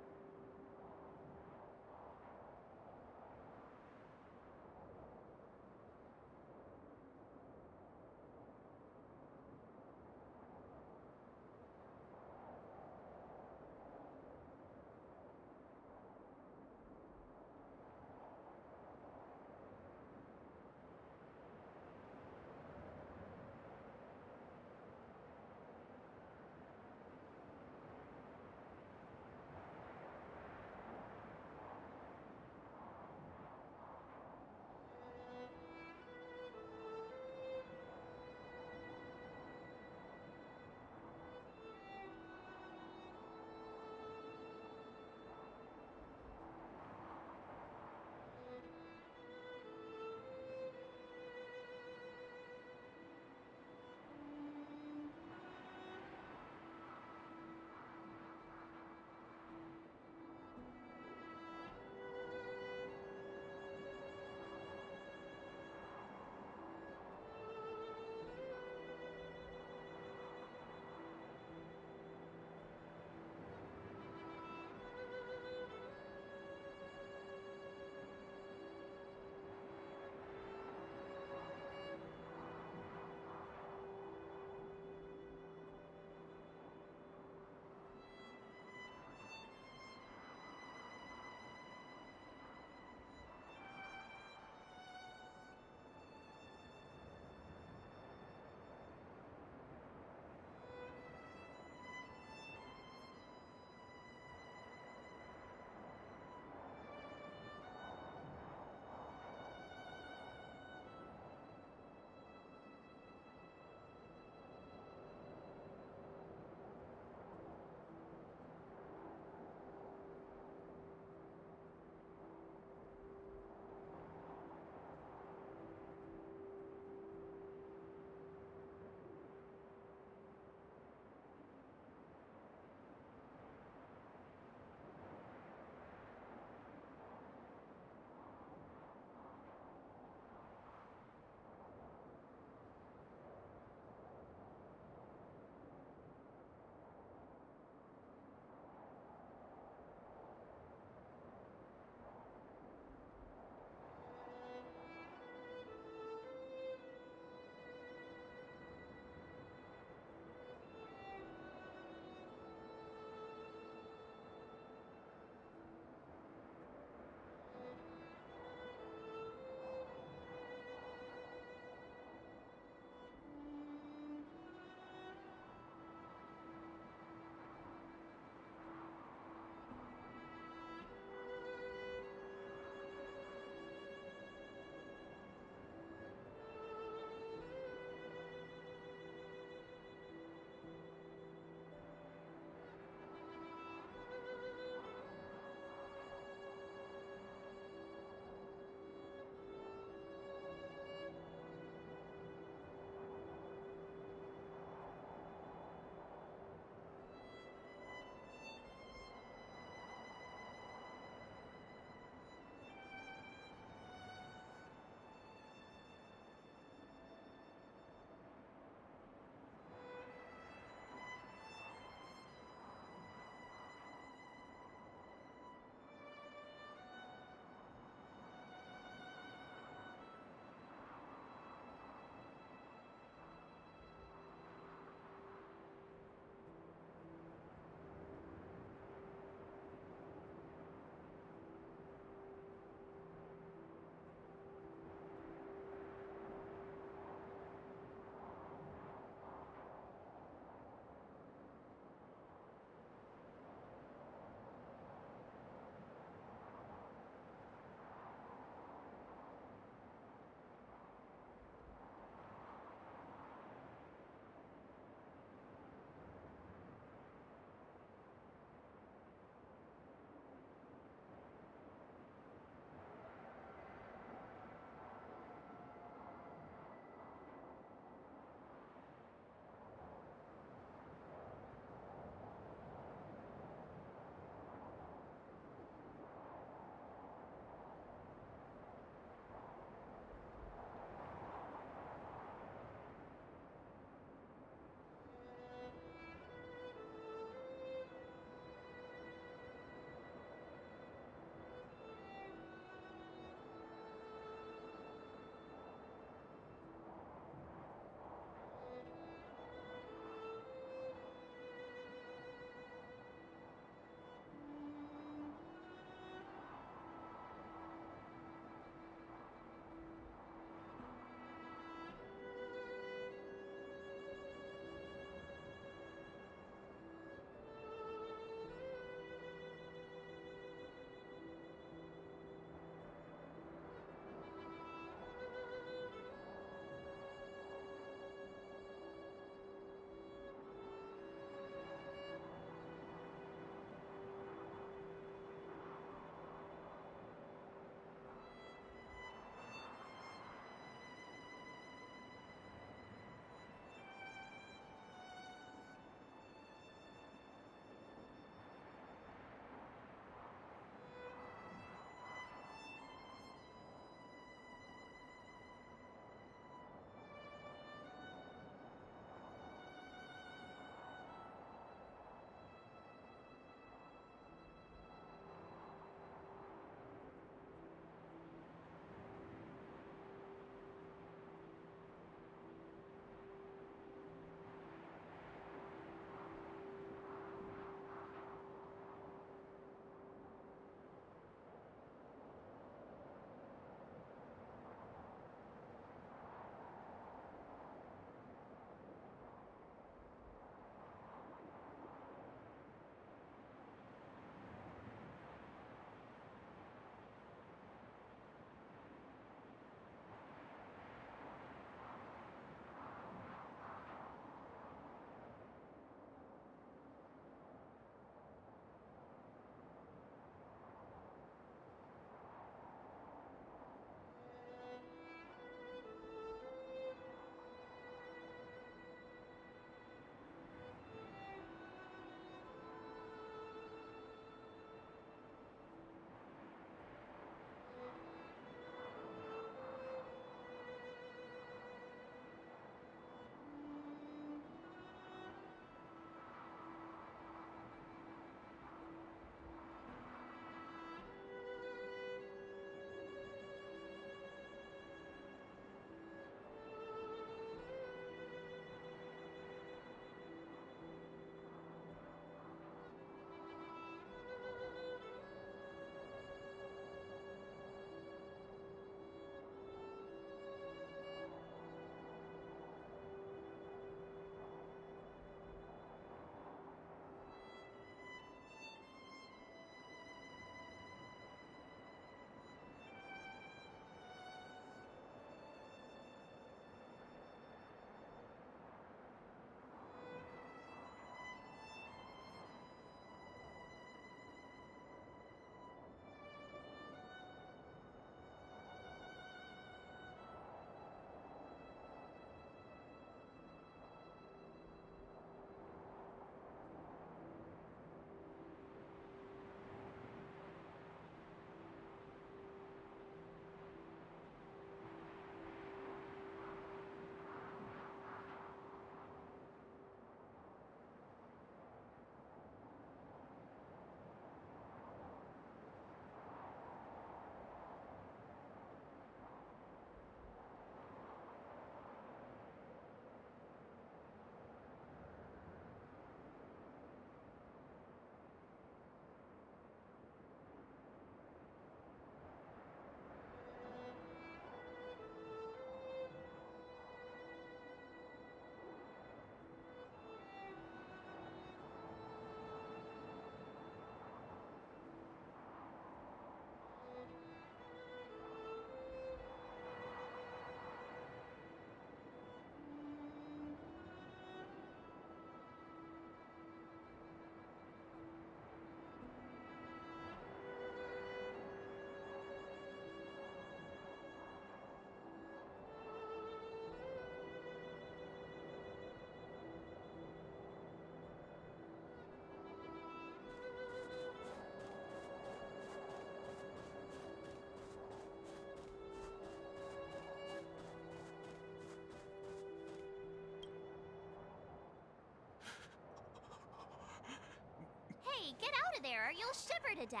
[SPEAKER 3] out of there or you'll shiver to death.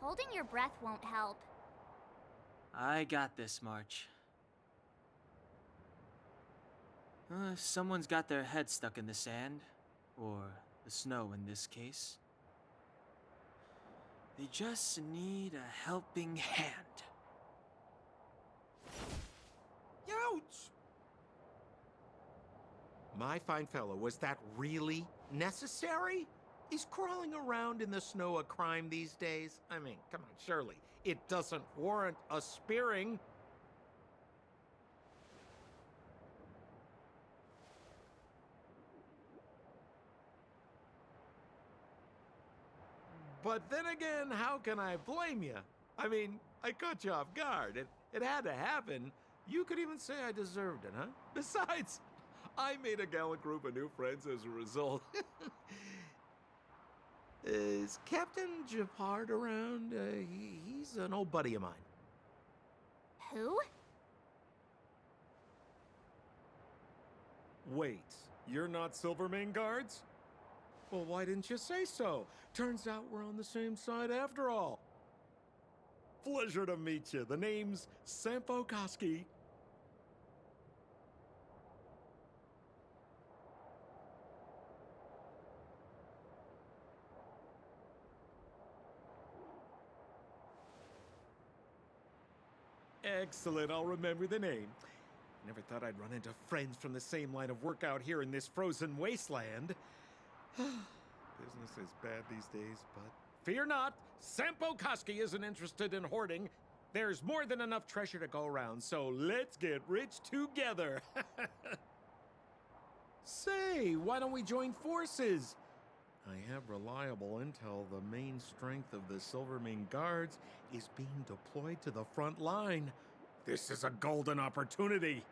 [SPEAKER 3] Holding your breath won't help.
[SPEAKER 6] I got this, March. If someone's got their head stuck in the sand, or the snow in this case, they just need a helping hand.
[SPEAKER 8] Ouch! My fine fellow, was that really necessary? Is crawling around in the snow a crime these days? I mean, come on, surely. It doesn't warrant a spearing. But then again, how can I blame you? I mean, I caught you off guard. It had to happen. You could even say I deserved it, huh? Besides, I made a gallant group of new friends as a result. Is Captain Japard around? He's an old buddy of mine.
[SPEAKER 3] Who?
[SPEAKER 8] Wait, you're not Silvermane Guards? Well, why didn't you say so? Turns out we're on the same side after all. Pleasure to meet you. The name's Sampo Koski. Excellent, I'll remember the name. Never thought I'd run into friends from the same line of work out here in this frozen wasteland. Business is bad these days, but fear not, Sampo Koski isn't interested in hoarding. There's more than enough treasure to go around, so let's get rich together. Say, why don't we join forces? I have reliable intel the main strength of the Silvermane Guards is being deployed to the front line. This is a golden opportunity.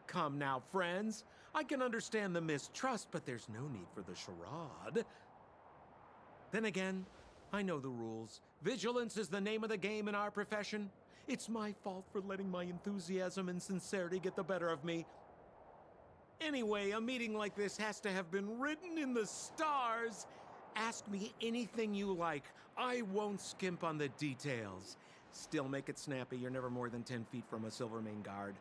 [SPEAKER 8] Come now, friends. I can understand the mistrust, but there's no need for the charade. Then again, I know the rules. Vigilance is the name of the game in our profession. It's my fault for letting my enthusiasm and sincerity get the better of me. Anyway, a meeting like this has to have been written in the stars. Ask me anything you like. I won't skimp on the details. Still make it snappy. You're never more than 10 feet from a Silvermane Guard.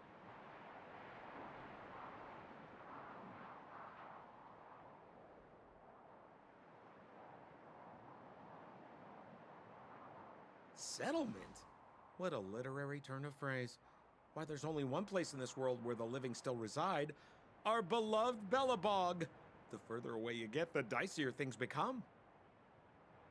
[SPEAKER 8] Settlement? What a literary turn of phrase. Why, there's only one place in this world where the living still reside. Our beloved Bellabog. The further away you get, the dicier things become.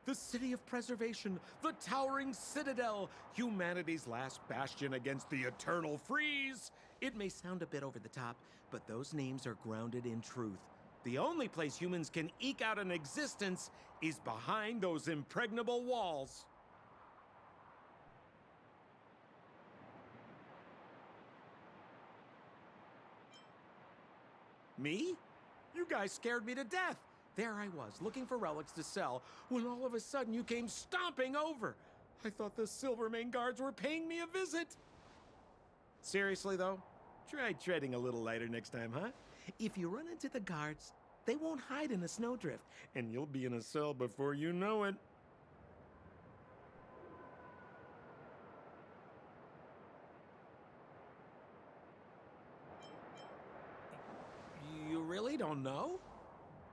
[SPEAKER 8] The city of preservation, the towering citadel, humanity's last bastion against the eternal freeze. It may sound a bit over the top, but those names are grounded in truth. The only place humans can eke out an existence is behind those impregnable walls. Me? You guys scared me to death. There I was, looking for relics to sell, when all of a sudden you came stomping over. I thought the Silvermane Guards were paying me a visit. Seriously, though, try treading a little lighter next time, huh? If you run into the guards, they won't hide in a snowdrift, and you'll be in a cell before you know it. You really don't know?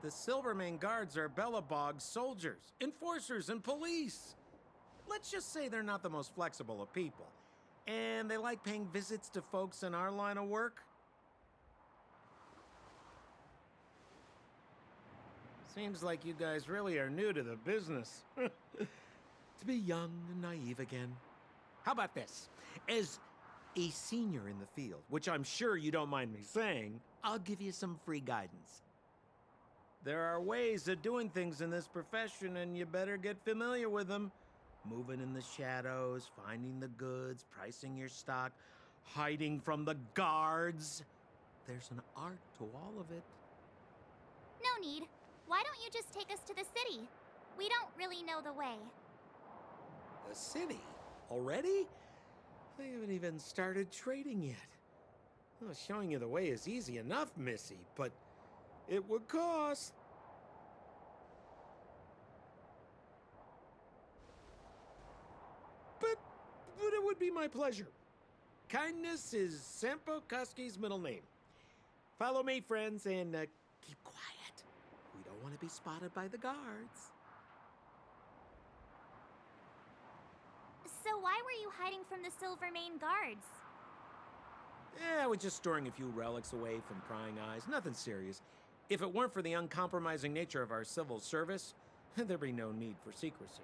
[SPEAKER 8] The Silvermane Guards are Bellabog's soldiers, enforcers, and police. Let's just say they're not the most flexible of people. And they like paying visits to folks in our line of work. Seems like you guys really are new to the business. To be young and naive again. How about this? As a senior in the field, which I'm sure you don't mind me saying, I'll give you some free guidance. There are ways of doing things in this profession, and you better get familiar with them. Moving in the shadows, finding the goods, pricing your stock, hiding from the guards. There's an art to all of it.
[SPEAKER 3] No need. Why don't you just take us to the city? We don't really know the way.
[SPEAKER 8] The city? Already? I haven't even started trading yet. Well, showing you the way is easy enough, Missy, but it would cost. But it would be my pleasure. Kindness is Sampo Koski's middle name. Follow me, friends, and keep quiet. We don't want to be spotted by the guards.
[SPEAKER 3] So why were you hiding from the Silvermane guards?
[SPEAKER 8] I was just storing a few relics away from prying eyes. Nothing serious. If it weren't for the uncompromising nature of our civil service, there'd be no need for secrecy.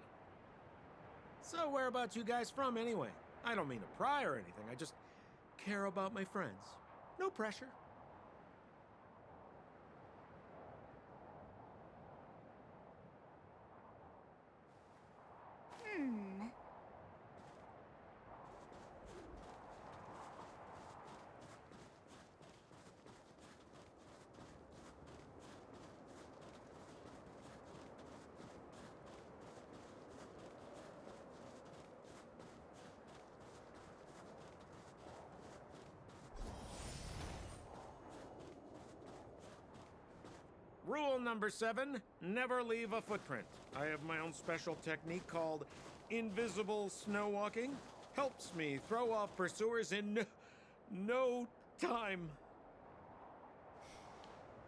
[SPEAKER 8] So whereabouts you guys from, anyway? I don't mean to pry or anything. I just care about my friends. No pressure. Rule number 7, never leave a footprint. I have my own special technique called invisible snow walking. Helps me throw off pursuers in no time.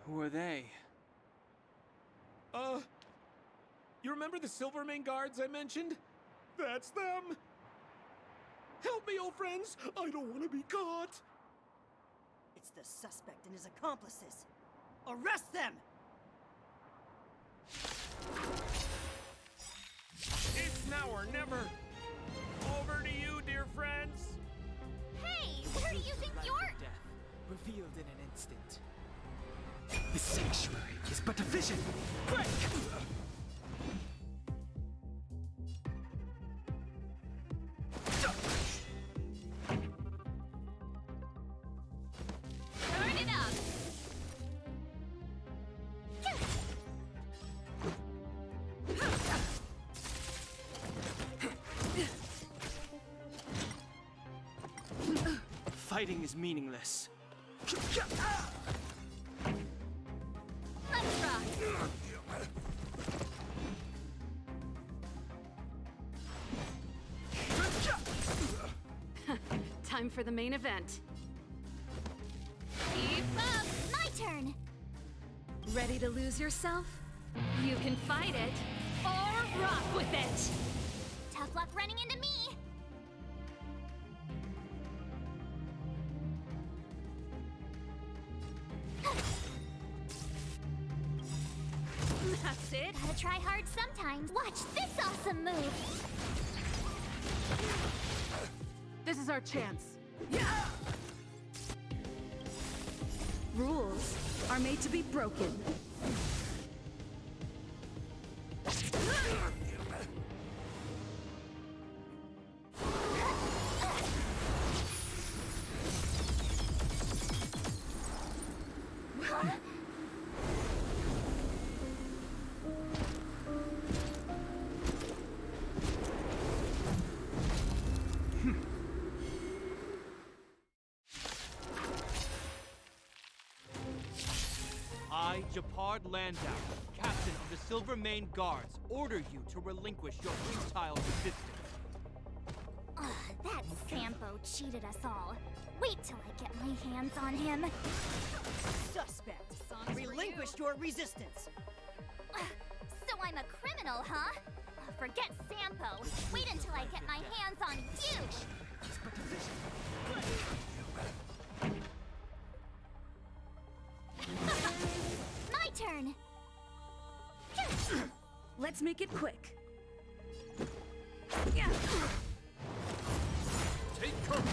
[SPEAKER 6] Who are they?
[SPEAKER 8] You remember the Silvermane guards I mentioned? That's them. Help me, old friends. I don't want to be caught.
[SPEAKER 9] It's the suspect and his accomplices. Arrest them!
[SPEAKER 8] It's now or never. Over to you, dear friends.
[SPEAKER 3] Hey, where do you think you're...
[SPEAKER 2] Death, revealed in an instant. The sanctuary is but a vision. Break!
[SPEAKER 3] Turn it up!
[SPEAKER 6] Fighting is meaningless.
[SPEAKER 3] Let's rock!
[SPEAKER 4] Time for the main event.
[SPEAKER 3] Keep up! My turn!
[SPEAKER 4] Ready to lose yourself? You can fight it, or rock with it!
[SPEAKER 3] Tough luck running into me!
[SPEAKER 4] That's it.
[SPEAKER 3] Gotta try hard sometimes. Watch this awesome move!
[SPEAKER 4] This is our chance. Rules are made to be broken.
[SPEAKER 10] I, Japard Landau, captain of the Silvermane Guards, order you to relinquish your freestyle resistance.
[SPEAKER 3] Ugh, that Sampo cheated us all. Wait till I get my hands on him.
[SPEAKER 9] Suspect! Relinquish your resistance!
[SPEAKER 3] So I'm a criminal, huh? Forget Sampo. Wait until I get my hands on you! My turn!
[SPEAKER 4] Let's make it quick.
[SPEAKER 10] Take cover!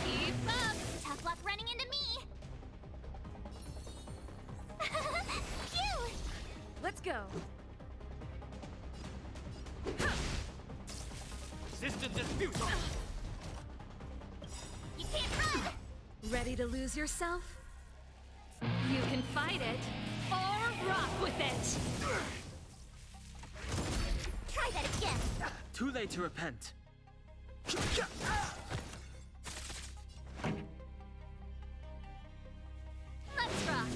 [SPEAKER 3] Keep
[SPEAKER 1] go.
[SPEAKER 10] Resistance is futile!
[SPEAKER 3] You can't run!
[SPEAKER 1] Ready to lose yourself? You can fight it, or rock with it!
[SPEAKER 3] Try that again!
[SPEAKER 6] Too late to repent.
[SPEAKER 3] Let's rock!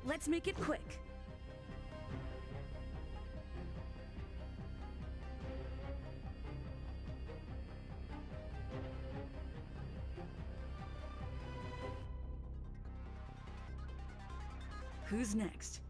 [SPEAKER 1] Let's make it quick. Who's next?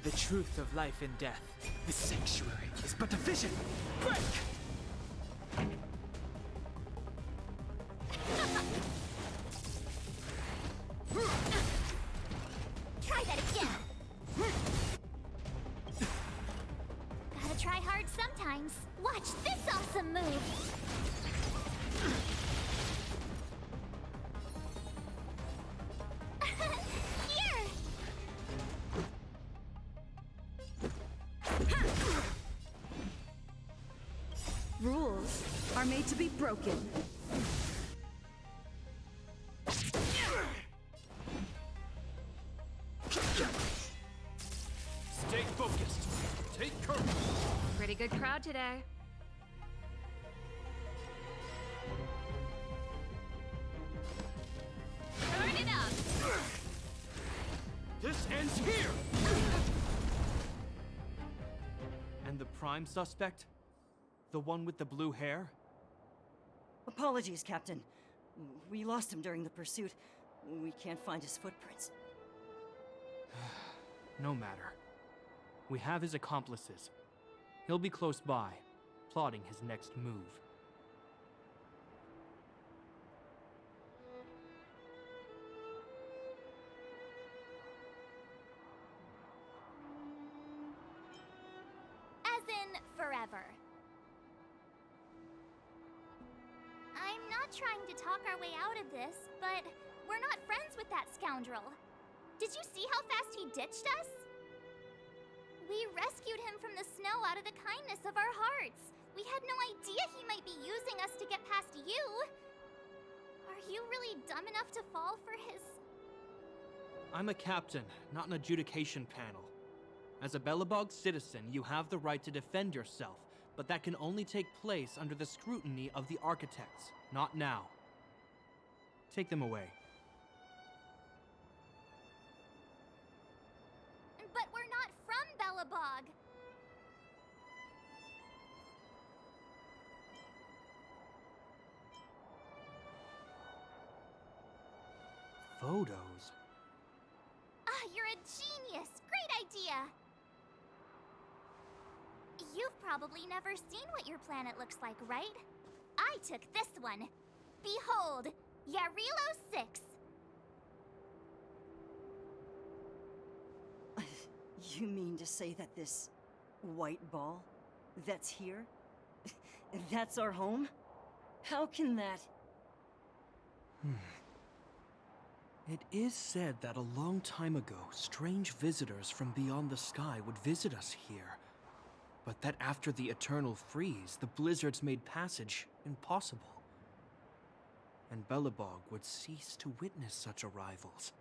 [SPEAKER 6] The truth of life and death. The sanctuary is but a vision. Break!
[SPEAKER 3] Try that again! Gotta try hard sometimes. Watch this awesome move! Here!
[SPEAKER 1] Rules are made to be broken.
[SPEAKER 10] Stay focused. Take courage.
[SPEAKER 1] Pretty good crowd today.
[SPEAKER 3] Turn it up!
[SPEAKER 10] This ends here! And the prime suspect? The one with the blue hair?
[SPEAKER 9] Apologies, Captain. We lost him during the pursuit. We can't find his footprints.
[SPEAKER 10] No matter. We have his accomplices. He'll be close by, plotting his next move.
[SPEAKER 3] As in, forever. I'm not trying to talk our way out of this, but we're not friends with that scoundrel. Did you see how fast he ditched us? We rescued him from the snow out of the kindness of our hearts. We had no idea he might be using us to get past you. Are you really dumb enough to fall for his...
[SPEAKER 10] I'm a captain, not an adjudication panel. As a Belobog citizen, you have the right to defend yourself, but that can only take place under the scrutiny of the architects, not now. Take them away.
[SPEAKER 3] But we're not from Belobog.
[SPEAKER 10] Photos?
[SPEAKER 3] Ah, you're a genius! Great idea! You've probably never seen what your planet looks like, right? I took this one. Behold, Yarilo 6.
[SPEAKER 9] You mean to say that this white ball that's here, that's our home? How can that...
[SPEAKER 10] It is said that a long time ago, strange visitors from beyond the sky would visit us here. But that after the eternal freeze, the blizzards made passage impossible. And Belobog would cease to witness such arrivals.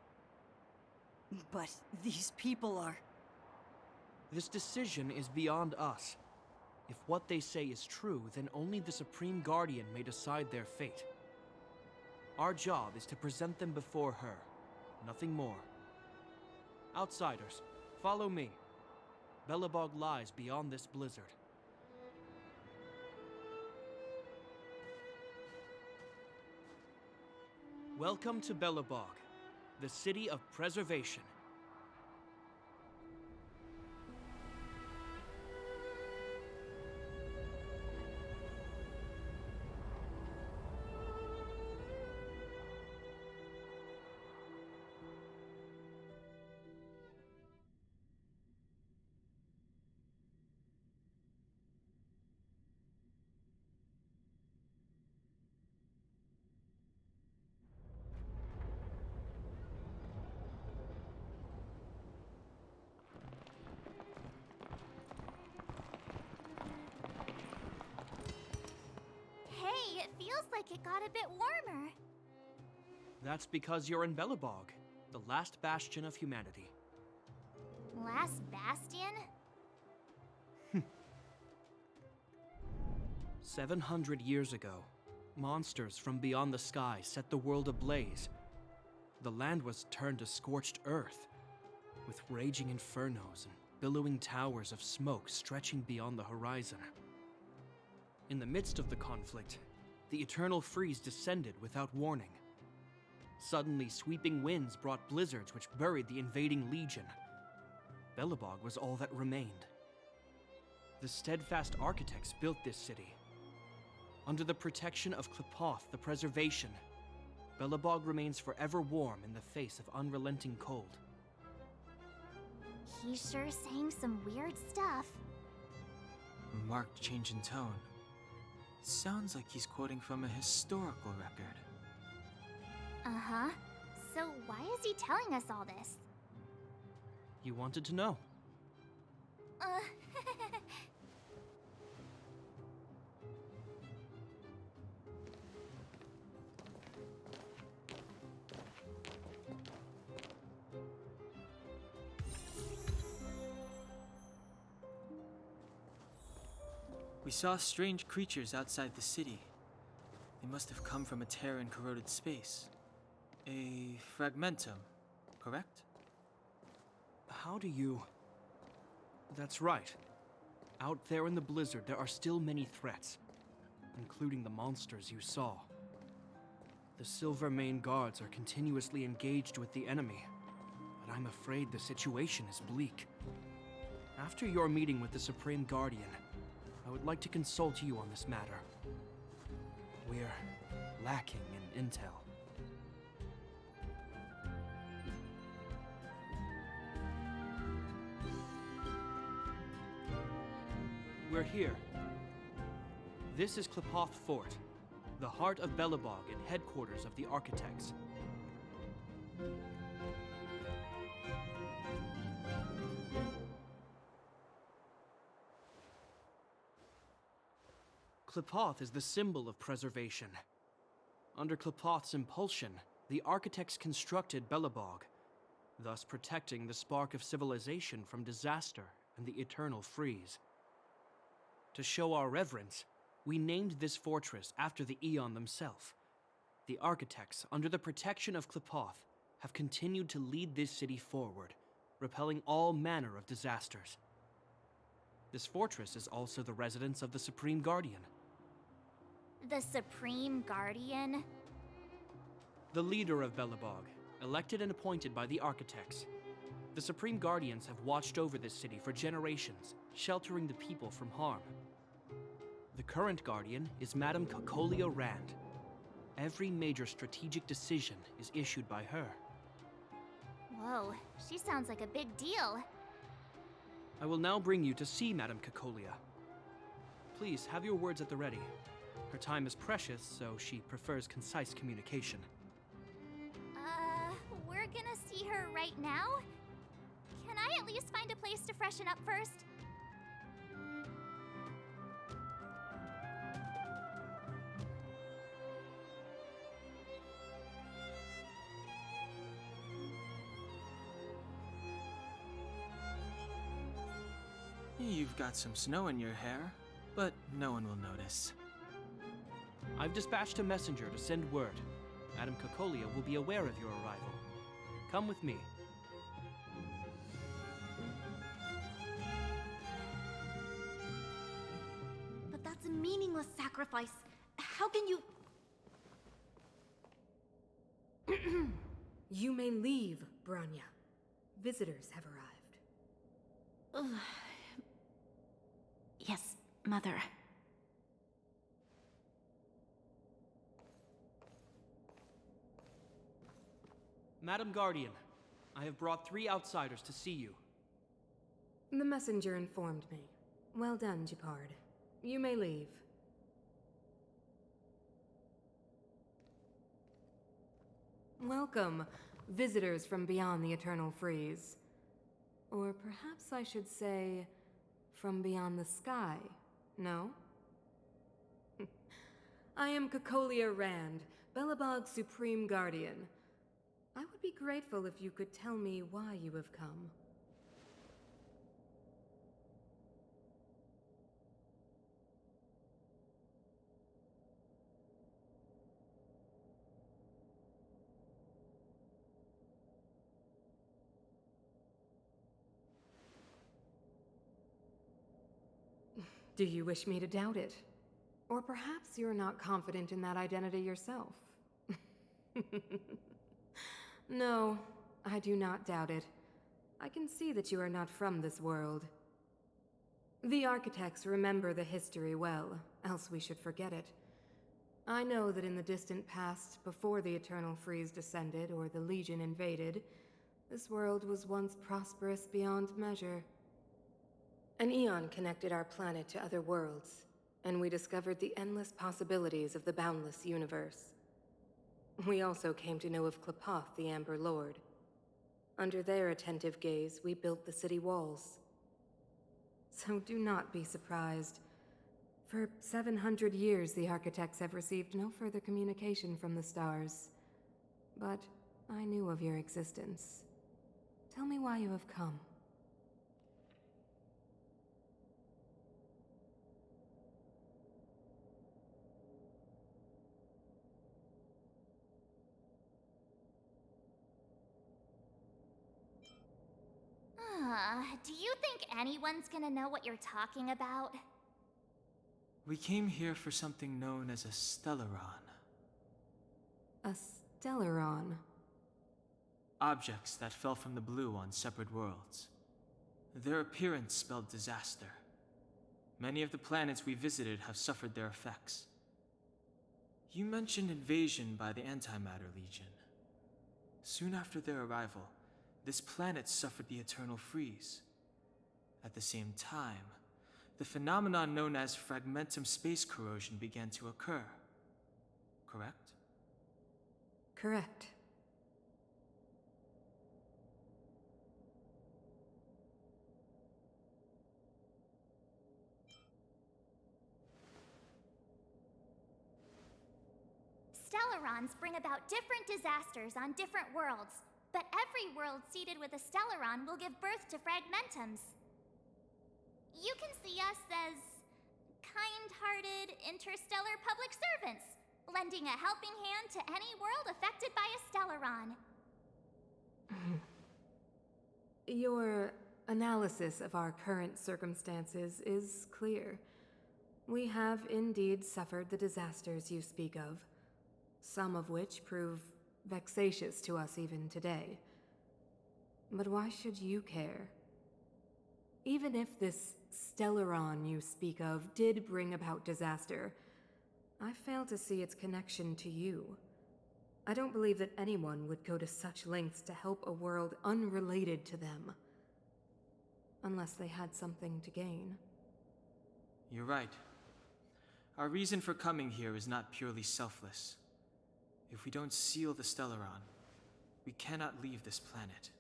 [SPEAKER 9] But these people are...
[SPEAKER 10] This decision is beyond us. If what they say is true, then only the Supreme Guardian may decide their fate. Our job is to present them before her. Nothing more. Outsiders, follow me. Belobog lies beyond this blizzard. Welcome to Belobog, the city of preservation.
[SPEAKER 3] Hey, it feels like it got a bit warmer.
[SPEAKER 10] That's because you're in Belobog, the last bastion of humanity.
[SPEAKER 3] Last bastion?
[SPEAKER 10] 700 years ago, monsters from beyond the sky set the world ablaze. The land was turned to scorched earth, with raging infernos and billowing towers of smoke stretching beyond the horizon. In the midst of the conflict, the eternal freeze descended without warning. Suddenly, sweeping winds brought blizzards which buried the invading legion. Belobog was all that remained. The steadfast architects built this city. Under the protection of Klepoth, the preservation, Belobog remains forever warm in the face of unrelenting cold.
[SPEAKER 3] He's sure saying some weird stuff.
[SPEAKER 6] A marked change in tone. Sounds like he's quoting from a historical record.
[SPEAKER 3] Uh-huh. So why is he telling us all this?
[SPEAKER 10] You wanted to know.
[SPEAKER 6] We saw strange creatures outside the city. They must have come from a tear in corroded space. A fragmentum, correct?
[SPEAKER 10] How do you... That's right. Out there in the blizzard, there are still many threats, including the monsters you saw. The Silvermane guards are continuously engaged with the enemy, but I'm afraid the situation is bleak. After your meeting with the Supreme Guardian, I would like to consult you on this matter. We're lacking in intel. We're here. This is Klepoth Fort, the heart of Belobog and headquarters of the Architects. Klepoth is the symbol of preservation. Under Klepoth's impulsion, the Architects constructed Belobog, thus protecting the spark of civilization from disaster and the eternal freeze. To show our reverence, we named this fortress after the Aeon themselves. The Architects, under the protection of Klepoth, have continued to lead this city forward, repelling all manner of disasters. This fortress is also the residence of the Supreme Guardian.
[SPEAKER 3] The Supreme Guardian?
[SPEAKER 10] The leader of Belobog, elected and appointed by the Architects. The Supreme Guardians have watched over this city for generations, sheltering the people from harm. The current Guardian is Madame Cocolia Rand. Every major strategic decision is issued by her.
[SPEAKER 3] Whoa, she sounds like a big deal.
[SPEAKER 10] I will now bring you to see Madame Cocolia. Please have your words at the ready. Her time is precious, so she prefers concise communication.
[SPEAKER 3] We're gonna see her right now? Can I at least find a place to freshen up first?
[SPEAKER 6] You've got some snow in your hair, but no one will notice.
[SPEAKER 10] I've dispatched a messenger to send word. Madame Cocolia will be aware of your arrival. Come with me.
[SPEAKER 3] But that's a meaningless sacrifice. How can you...
[SPEAKER 11] You may leave, Branya. Visitors have arrived.
[SPEAKER 3] Yes, Mother.
[SPEAKER 10] Madam Guardian, I have brought 3 outsiders to see you.
[SPEAKER 11] The messenger informed me. Well done, Gepard. You may leave. Welcome, visitors from beyond the Eternal Freeze. Or perhaps I should say, from beyond the sky, no? I am Cocolia Rand, Belobog's Supreme Guardian. I would be grateful if you could tell me why you have come. Do you wish me to doubt it? Or perhaps you're not confident in that identity yourself? No, I do not doubt it. I can see that you are not from this world. The architects remember the history well, else we should forget it. I know that in the distant past, before the Eternal Freeze descended or the Legion invaded, this world was once prosperous beyond measure. An eon connected our planet to other worlds, and we discovered the endless possibilities of the boundless universe. We also came to know of Klapoth, the Amber Lord. Under their attentive gaze, we built the city walls. So do not be surprised. For 700 years, the architects have received no further communication from the stars. But I knew of your existence. Tell me why you have come.
[SPEAKER 3] Do you think anyone's gonna know what you're talking about?
[SPEAKER 6] We came here for something known as a Stellaron.
[SPEAKER 11] A Stellaron?
[SPEAKER 6] Objects that fell from the blue on separate worlds. Their appearance spelled disaster. Many of the planets we visited have suffered their effects. You mentioned invasion by the Antimatter Legion. Soon after their arrival, this planet suffered the Eternal Freeze. At the same time, the phenomenon known as fragmentum space corrosion began to occur. Correct?
[SPEAKER 11] Correct.
[SPEAKER 3] Stellarons bring about different disasters on different worlds, but every world seeded with a Stellaron will give birth to fragmentums. You can see us as kind-hearted interstellar public servants, lending a helping hand to any world affected by a Stellaron.
[SPEAKER 11] Your analysis of our current circumstances is clear. We have indeed suffered the disasters you speak of, some of which prove vexatious to us even today. But why should you care? Even if this Stellaron you speak of did bring about disaster, I fail to see its connection to you. I don't believe that anyone would go to such lengths to help a world unrelated to them. Unless they had something to gain.
[SPEAKER 6] You're right. Our reason for coming here is not purely selfless. If we don't seal the Stellaron, we cannot leave this planet.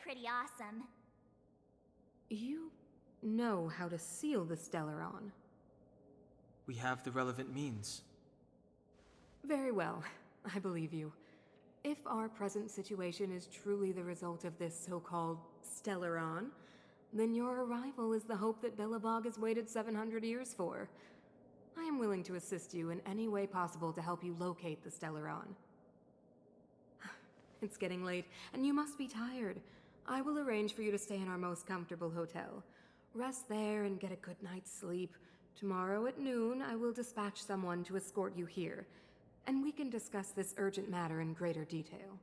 [SPEAKER 3] pretty awesome.
[SPEAKER 11] You know how to seal the Stellaron.
[SPEAKER 6] We have the relevant means.
[SPEAKER 11] Very well, I believe you. If our present situation is truly the result of this so-called Stellaron, then your arrival is the hope that Belobog has waited 700 years for. I am willing to assist you in any way possible to help you locate the Stellaron. It's getting late, and you must be tired. I will arrange for you to stay in our most comfortable hotel. Rest there and get a good night's sleep. Tomorrow at noon, I will dispatch someone to escort you here, and we can discuss this urgent matter in greater detail.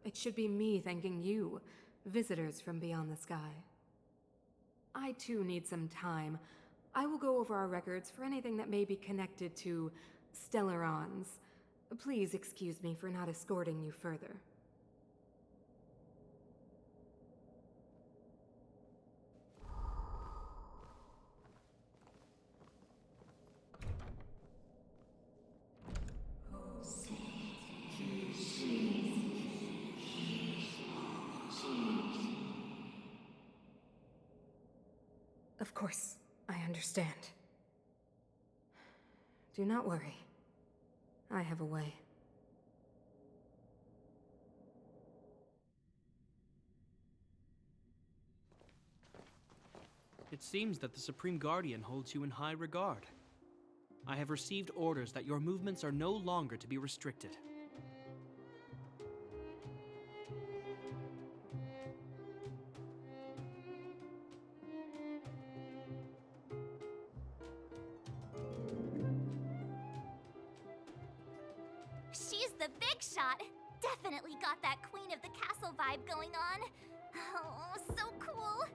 [SPEAKER 11] It should be me thanking you, visitors from beyond the sky. I too need some time. I will go over our records for anything that may be connected to Stellarons. Please excuse me for not escorting you further. Of course, I understand. Do not worry. I have a way.
[SPEAKER 10] It seems that the Supreme Guardian holds you in high regard. I have received orders that your movements are no longer to be restricted.
[SPEAKER 3] She's the big shot! Definitely got that Queen of the Castle vibe going on. Oh, so cool!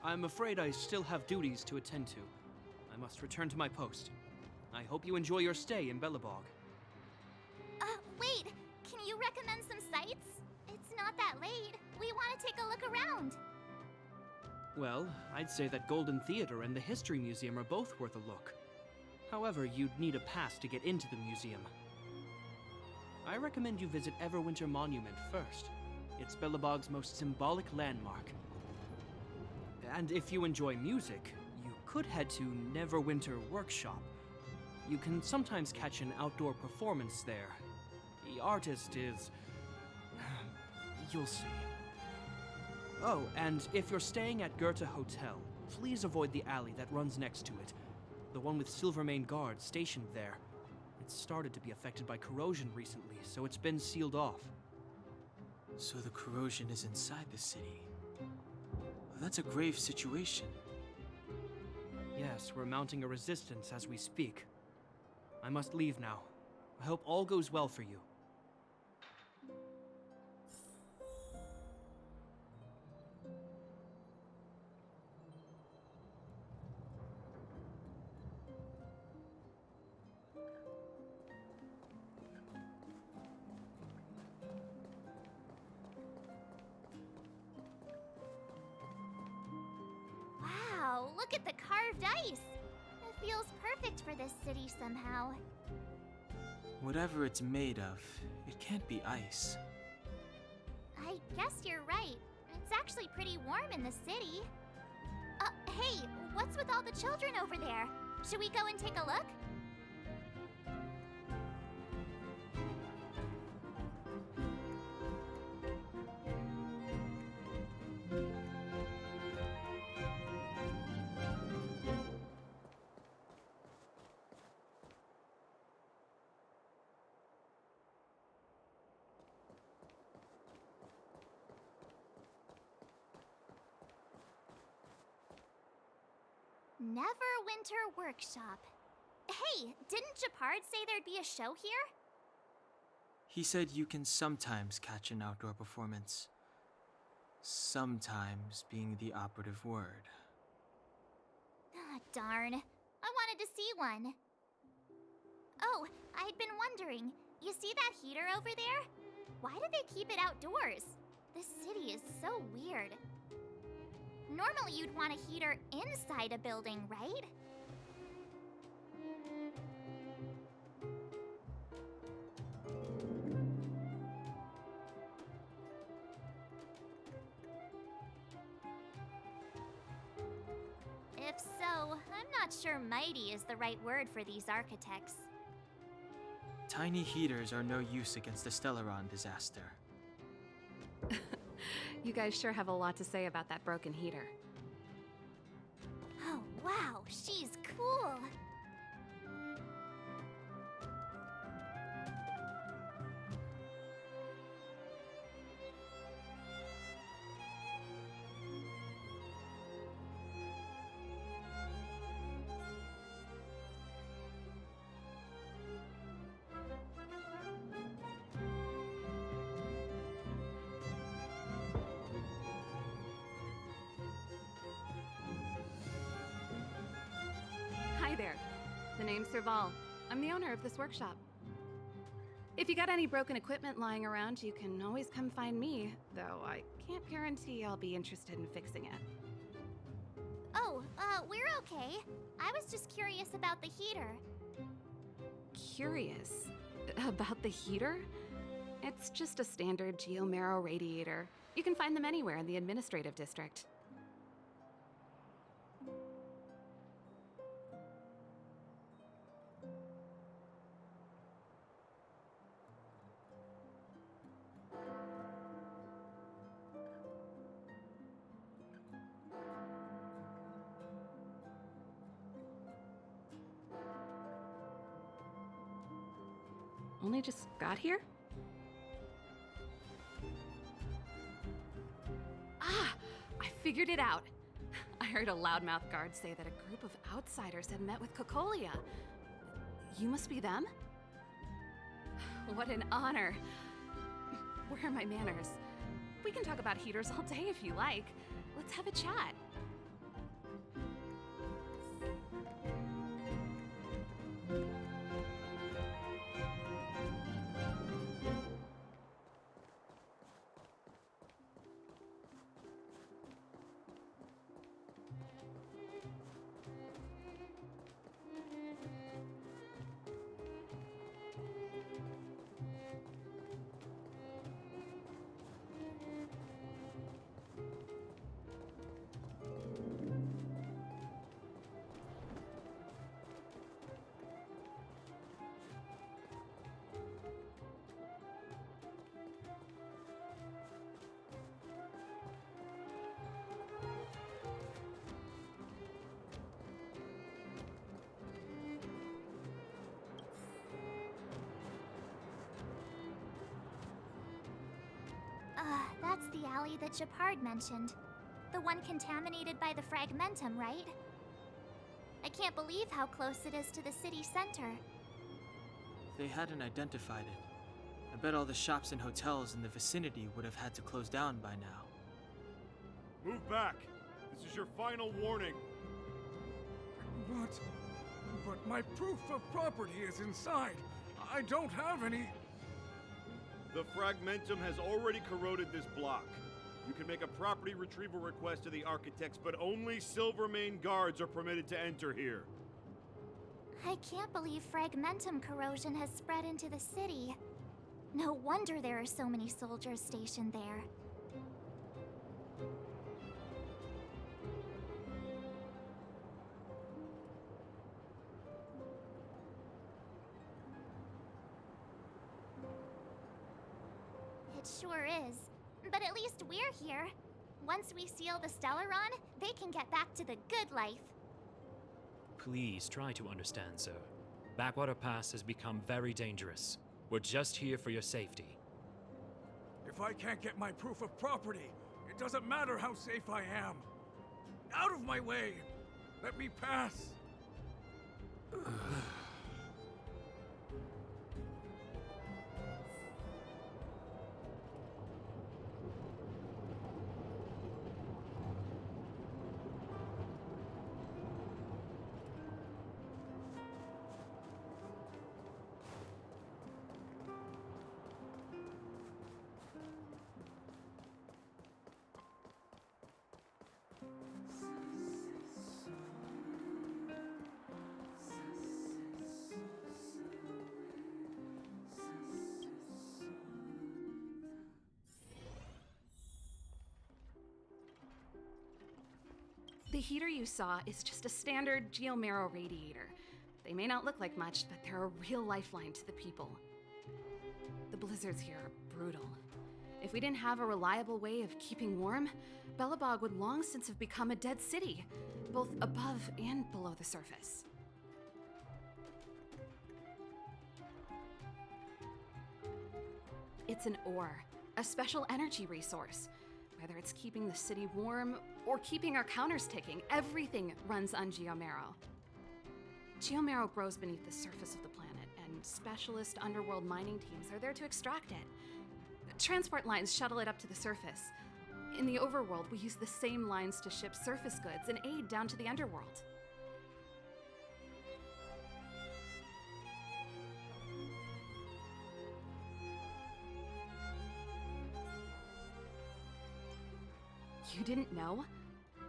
[SPEAKER 10] I'm afraid I still have duties to attend to. I must return to my post. I hope you enjoy your stay in Belobog.
[SPEAKER 3] Wait! Can you recommend some sites? It's not that late. We want to take a look around.
[SPEAKER 10] Well, I'd say that Golden Theater and the History Museum are both worth a look. However, you'd need a pass to get into the museum. I recommend you visit Everwinter Monument first. It's Belobog's most symbolic landmark. And if you enjoy music, you could head to Neverwinter Workshop. You can sometimes catch an outdoor performance there. The artist is... you'll see. Oh, and if you're staying at Goethe Hotel, please avoid the alley that runs next to it. The one with Silvermane guards stationed there. It's started to be affected by corrosion recently, so it's been sealed off.
[SPEAKER 6] So the corrosion is inside the city. That's a grave situation.
[SPEAKER 10] Yes, we're mounting a resistance as we speak. I must leave now. I hope all goes well for you.
[SPEAKER 3] Wow, look at the carved ice! It feels perfect for this city somehow.
[SPEAKER 6] Whatever it's made of, it can't be ice.
[SPEAKER 3] I guess you're right. It's actually pretty warm in the city. Hey, what's with all the children over there? Should we go and take a look? Neverwinter Workshop. Hey, didn't Japard say there'd be a show here?
[SPEAKER 6] He said you can sometimes catch an outdoor performance. Sometimes being the operative word.
[SPEAKER 3] Ah, darn. I wanted to see one. Oh, I'd been wondering. You see that heater over there? Why do they keep it outdoors? This city is so weird. Normally you'd want a heater inside a building, right? If so, I'm not sure mighty is the right word for these architects.
[SPEAKER 6] Tiny heaters are no use against the Stellaron disaster.
[SPEAKER 4] You guys sure have a lot to say about that broken heater.
[SPEAKER 3] Oh, wow, she's cool.
[SPEAKER 4] Hi there. The name's Serval. I'm the owner of this workshop. If you got any broken equipment lying around, you can always come find me, though I can't guarantee I'll be interested in fixing it.
[SPEAKER 3] Oh, we're okay. I was just curious about the heater.
[SPEAKER 4] Curious? About the heater? It's just a standard geomarrow radiator. You can find them anywhere in the administrative district. Only just got here? Ah! I figured it out! I heard a loudmouth guard say that a group of outsiders had met with Cocolia. You must be them? What an honor. Where are my manners? We can talk about heaters all day if you like. Let's have a chat.
[SPEAKER 3] That's the alley that Shepard mentioned. The one contaminated by the fragmentum, right? I can't believe how close it is to the city center.
[SPEAKER 6] They hadn't identified it. I bet all the shops and hotels in the vicinity would have had to close down by now.
[SPEAKER 12] Move back! This is your final warning!
[SPEAKER 13] But my proof of property is inside. I don't have any.
[SPEAKER 12] The fragmentum has already corroded this block. You can make a property retrieval request to the architects, but only Silvermane guards are permitted to enter here.
[SPEAKER 3] I can't believe fragmentum corrosion has spread into the city. No wonder there are so many soldiers stationed there. It sure is. But at least we're here. Once we seal the Stellaron, they can get back to the good life.
[SPEAKER 14] Please try to understand, sir. Backwater Pass has become very dangerous. We're just here for your safety.
[SPEAKER 13] If I can't get my proof of property, it doesn't matter how safe I am. Out of my way! Let me pass!
[SPEAKER 4] heater you saw is just a standard geomarrow radiator. They may not look like much, but they're a real lifeline to the people. The blizzards here are brutal. If we didn't have a reliable way of keeping warm, Belobog would long since have become a dead city, both above and below the surface. It's an ore, a special energy resource. Whether it's keeping the city warm or keeping our counters ticking, everything runs on geomarrow. Geomarrow grows beneath the surface of the planet, and specialist underworld mining teams are there to extract it. Transport lines shuttle it up to the surface. In the overworld, we use the same lines to ship surface goods and aid down to the underworld. You didn't know?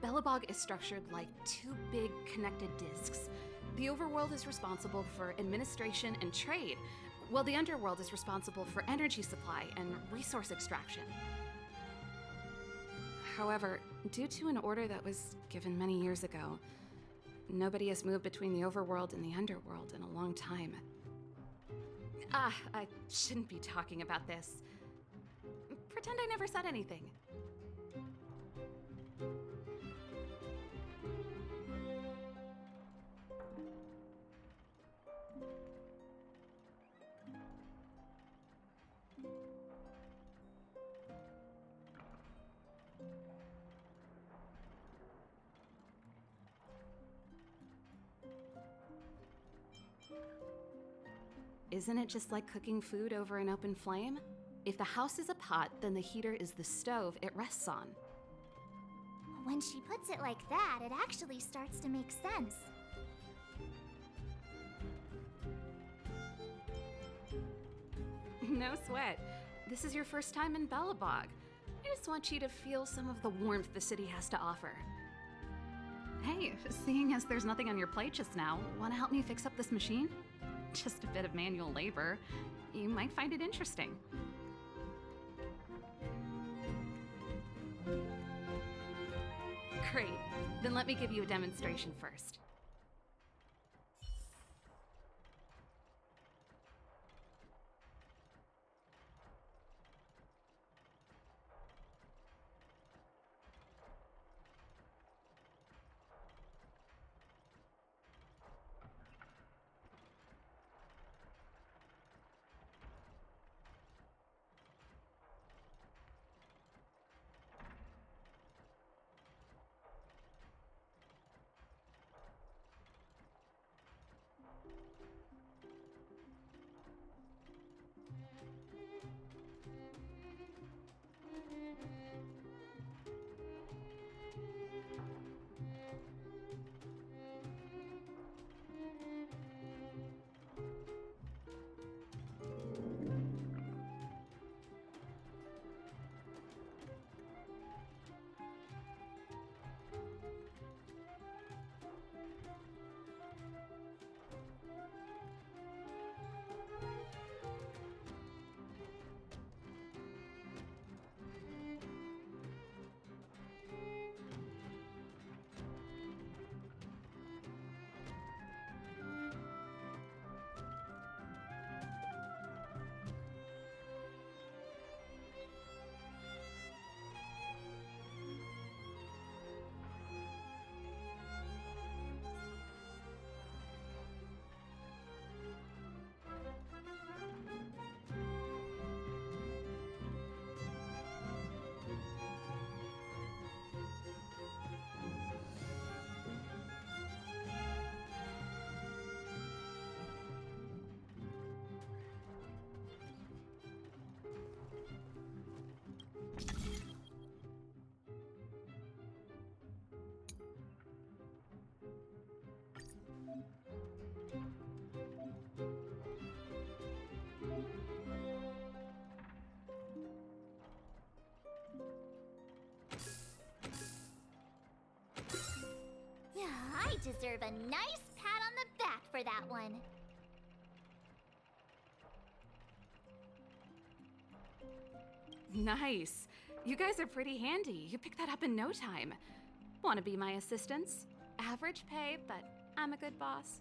[SPEAKER 4] Belobog is structured like two big connected disks. The overworld is responsible for administration and trade, while the underworld is responsible for energy supply and resource extraction. However, due to an order that was given many years ago, nobody has moved between the overworld and the underworld in a long time. I shouldn't be talking about this. Pretend I never said anything. Isn't it just like cooking food over an open flame? If the house is a pot, then the heater is the stove it rests on.
[SPEAKER 3] When she puts it like that, it actually starts to make sense.
[SPEAKER 4] No sweat. This is your first time in Belobog. I just want you to feel some of the warmth the city has to offer. Hey, seeing as there's nothing on your plate just now, want to help me fix up this machine? Just a bit of manual labor. You might find it interesting. Great. Then let me give you a demonstration first.
[SPEAKER 3] I deserve a nice pat on the back for that one.
[SPEAKER 4] Nice. You guys are pretty handy. You picked that up in no time. Want to be my assistants? Average pay, but I'm a good boss.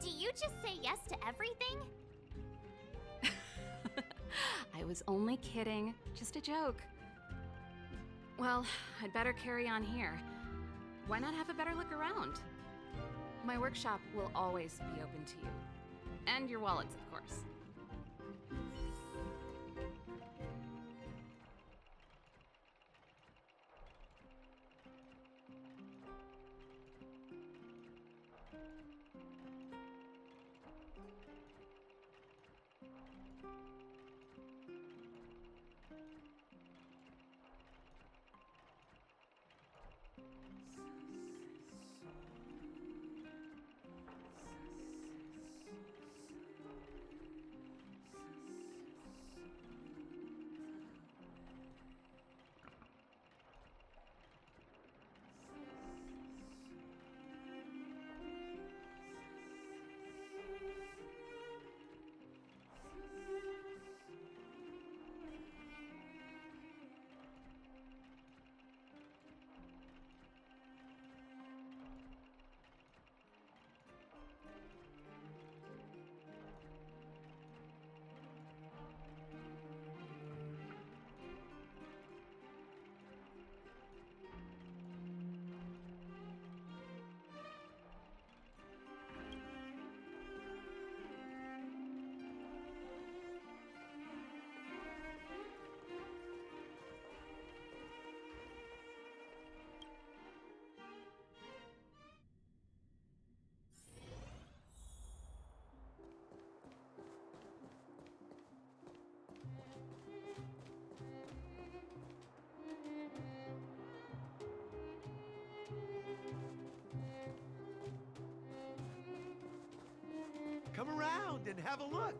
[SPEAKER 3] Do you just say yes to everything?
[SPEAKER 4] I was only kidding. Just a joke. Well, I'd better carry on here. Why not have a better look around? My workshop will always be open to you. And your wallets, of course.
[SPEAKER 15] Come around and have a look.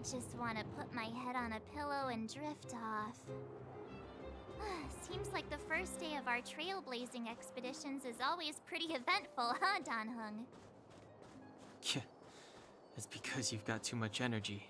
[SPEAKER 3] just want to put my head on a pillow and drift off. Seems like the first day of our trailblazing expeditions is always pretty eventful, huh, Dan Hung?
[SPEAKER 6] Yeah, it's because you've got too much energy.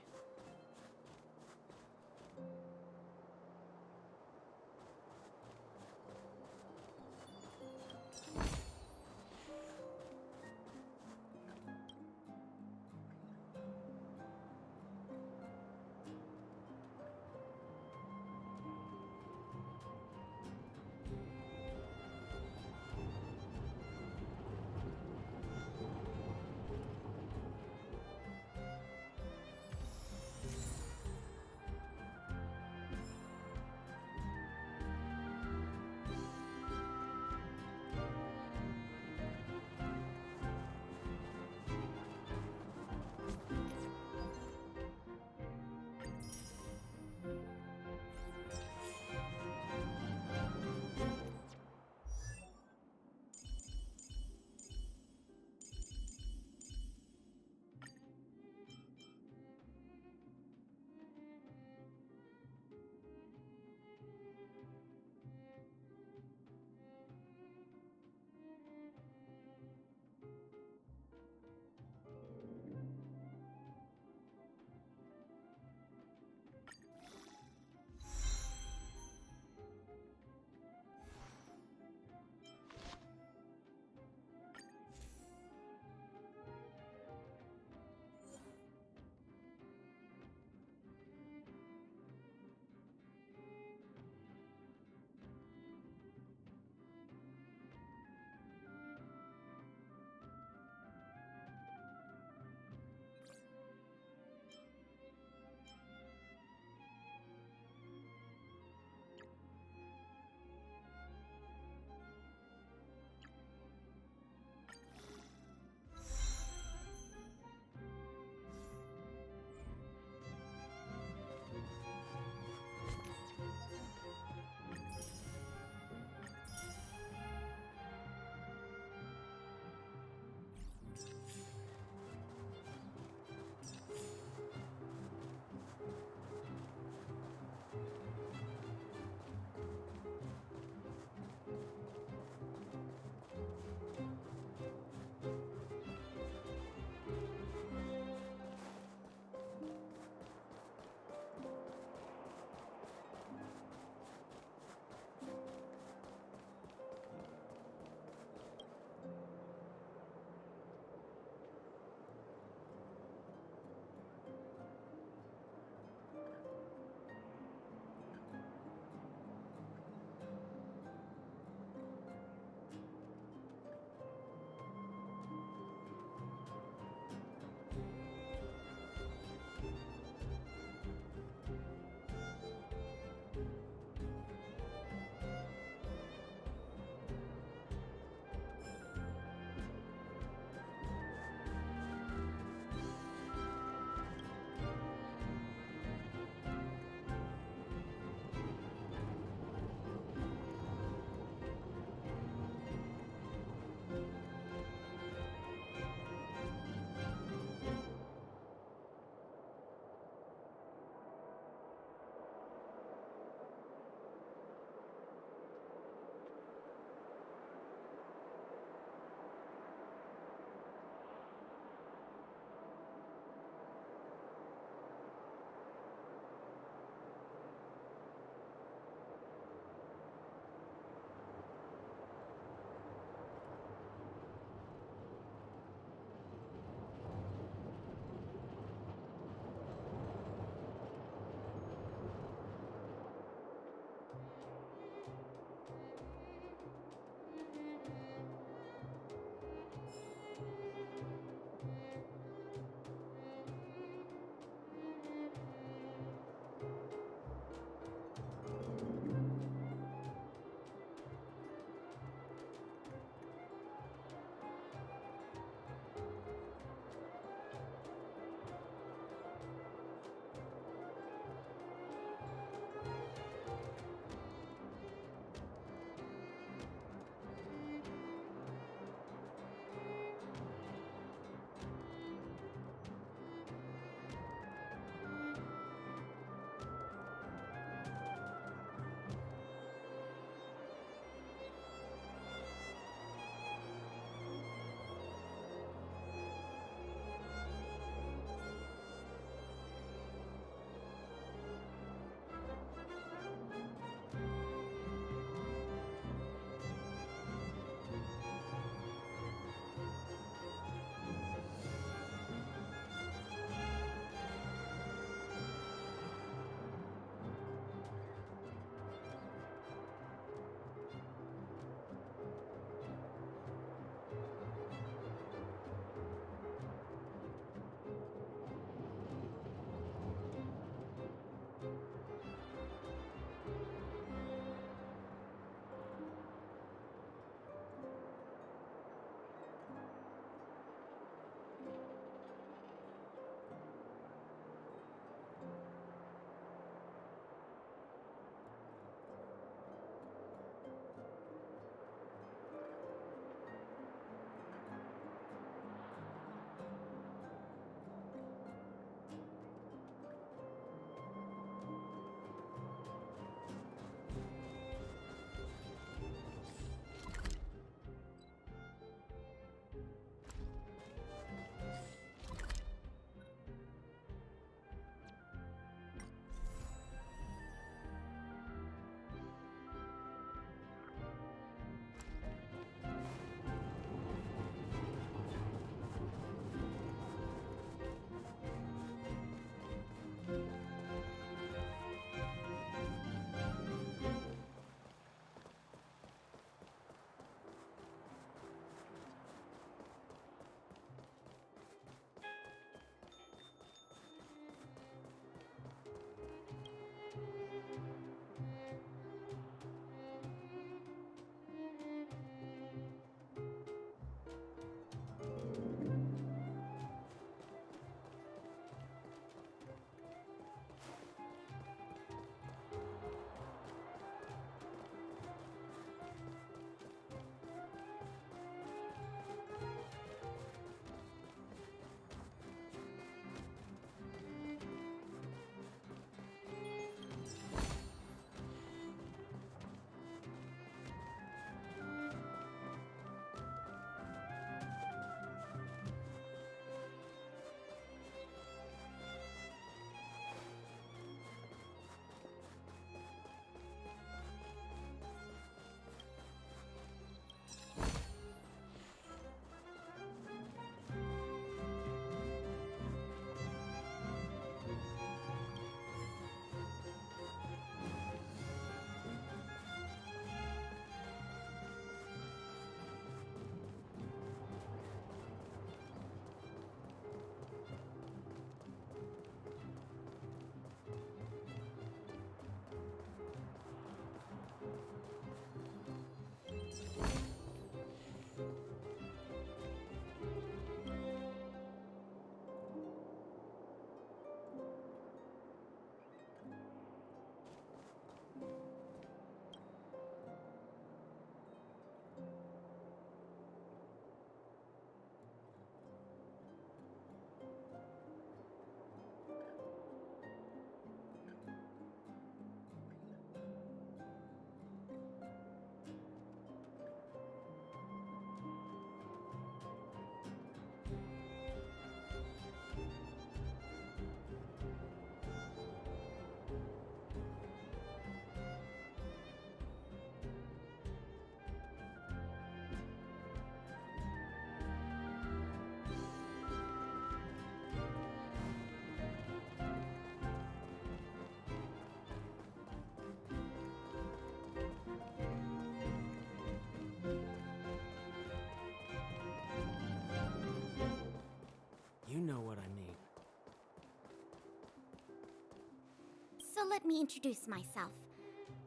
[SPEAKER 3] So let me introduce myself.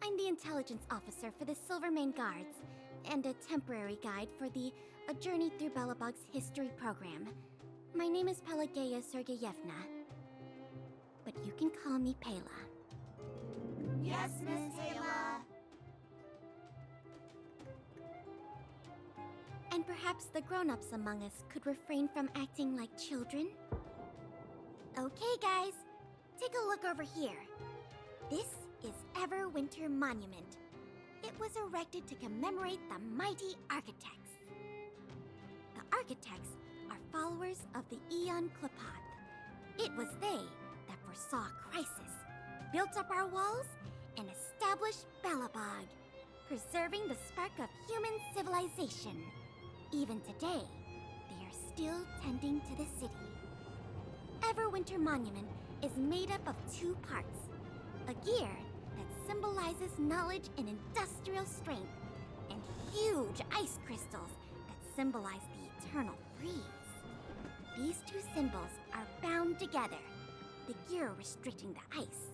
[SPEAKER 3] I'm the intelligence officer for the Silvermane Guards, and a temporary guide for the A Journey Through Belobog's history program. My name is Pelageya Sergeyevna, but you can call me Pela.
[SPEAKER 5] Yes, Miss Taylor.
[SPEAKER 3] And perhaps the grown-ups among us could refrain from acting like children? Okay, guys, take a look over here. This is Everwinter Monument. It was erected to commemorate the mighty architects. The architects are followers of the Aeon Klapath. It was they that foresaw crisis, built up our walls, and established Belobog, preserving the spark of human civilization. Even today, they are still tending to the city. Everwinter Monument is made up of 2 parts. A gear that symbolizes knowledge and industrial strength, and huge ice crystals that symbolize the eternal freeze. These 2 symbols are bound together, the gear restricting the ice.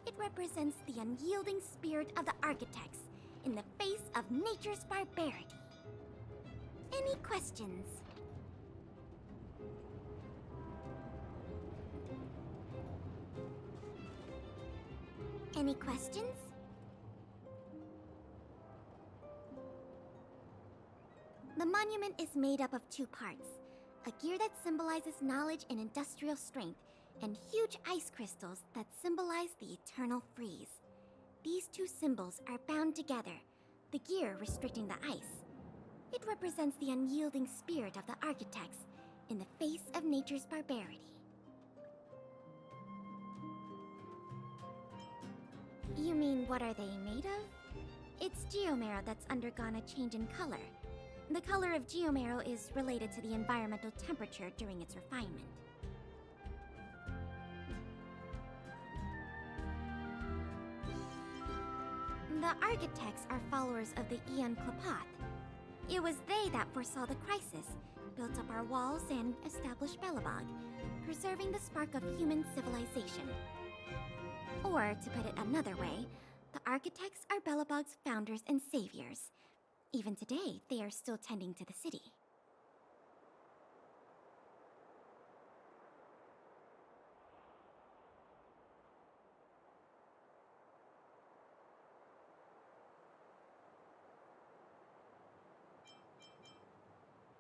[SPEAKER 3] It represents the unyielding spirit of the architects in the face of nature's barbarity. Any questions? Any questions? The monument is made up of 2 parts. A gear that symbolizes knowledge and industrial strength, and huge ice crystals that symbolize the eternal freeze. These 2 symbols are bound together, the gear restricting the ice. It represents the unyielding spirit of the architects in the face of nature's barbarity. You mean, what are they made of? It's geomarrow that's undergone a change in color. The color of geomarrow is related to the environmental temperature during its refinement. The architects are followers of the Aeon Klapath. It was they that foresaw the crisis, built up our walls, and established Belobog, preserving the spark of human civilization. Or, to put it another way, the architects are Belobog's founders and saviors. Even today, they are still tending to the city.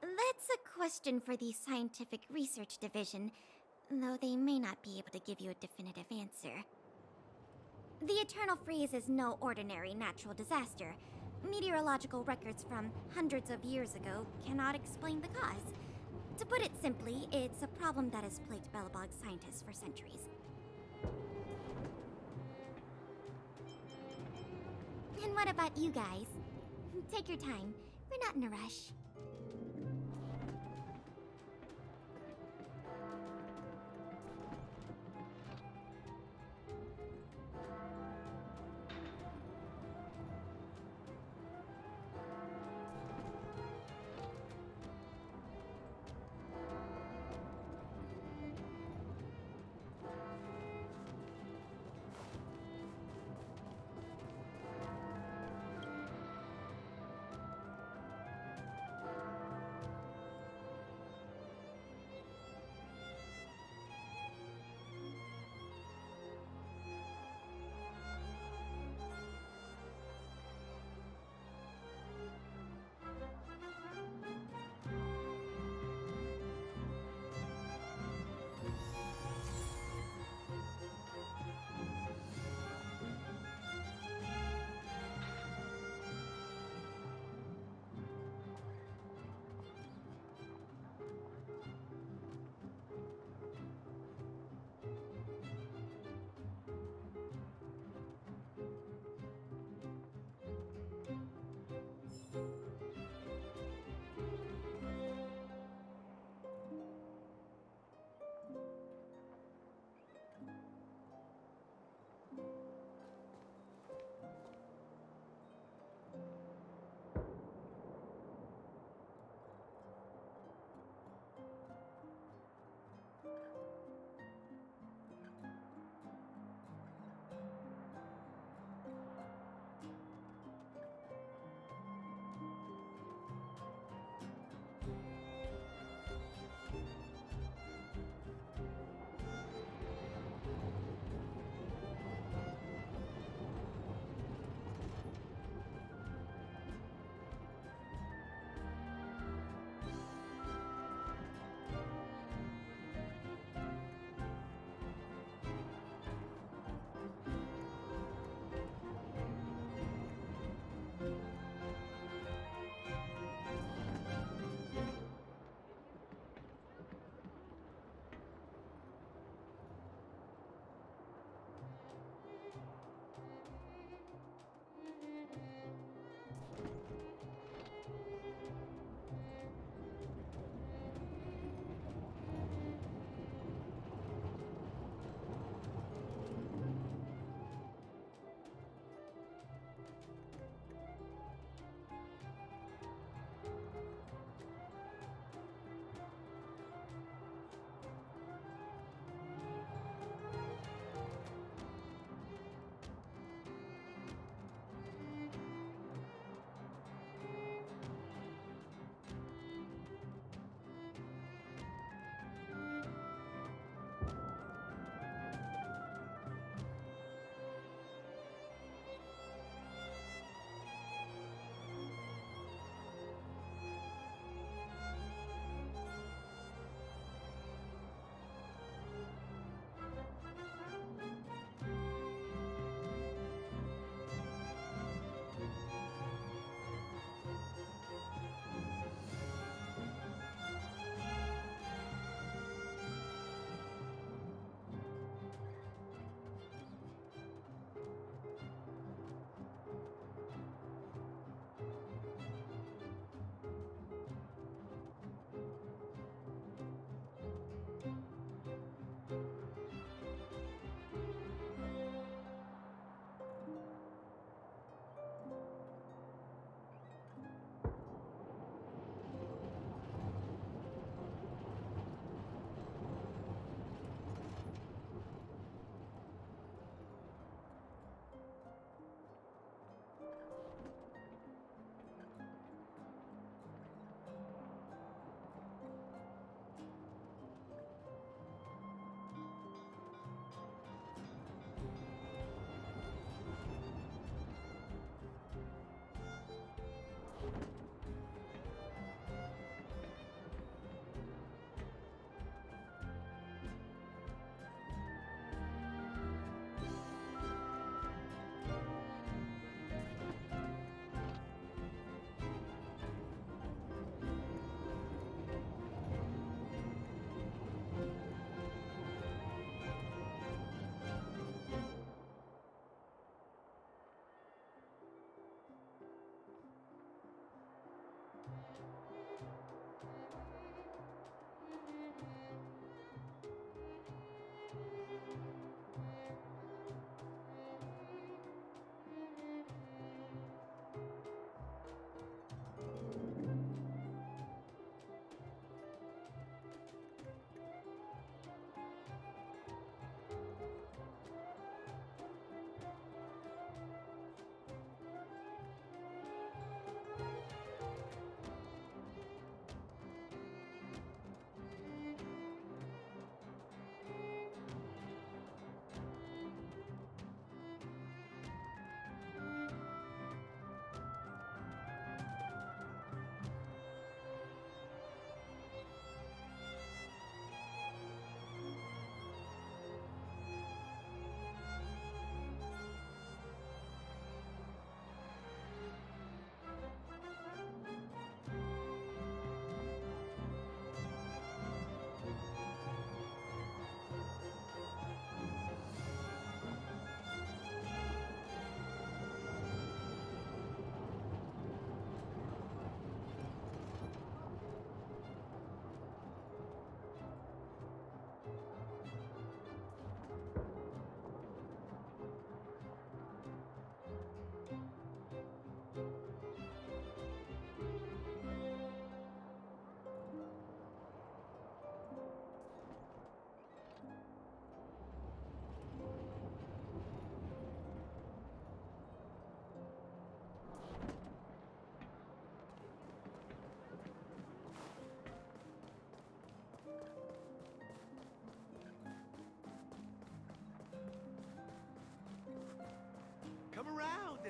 [SPEAKER 3] That's a question for the Scientific Research Division, though they may not be able to give you a definitive answer. The Eternal Freeze is no ordinary natural disaster. Meteorological records from hundreds of years ago cannot explain the cause. To put it simply, it's a problem that has plagued Belobog scientists for centuries. And what about you guys? Take your time. We're not in a rush.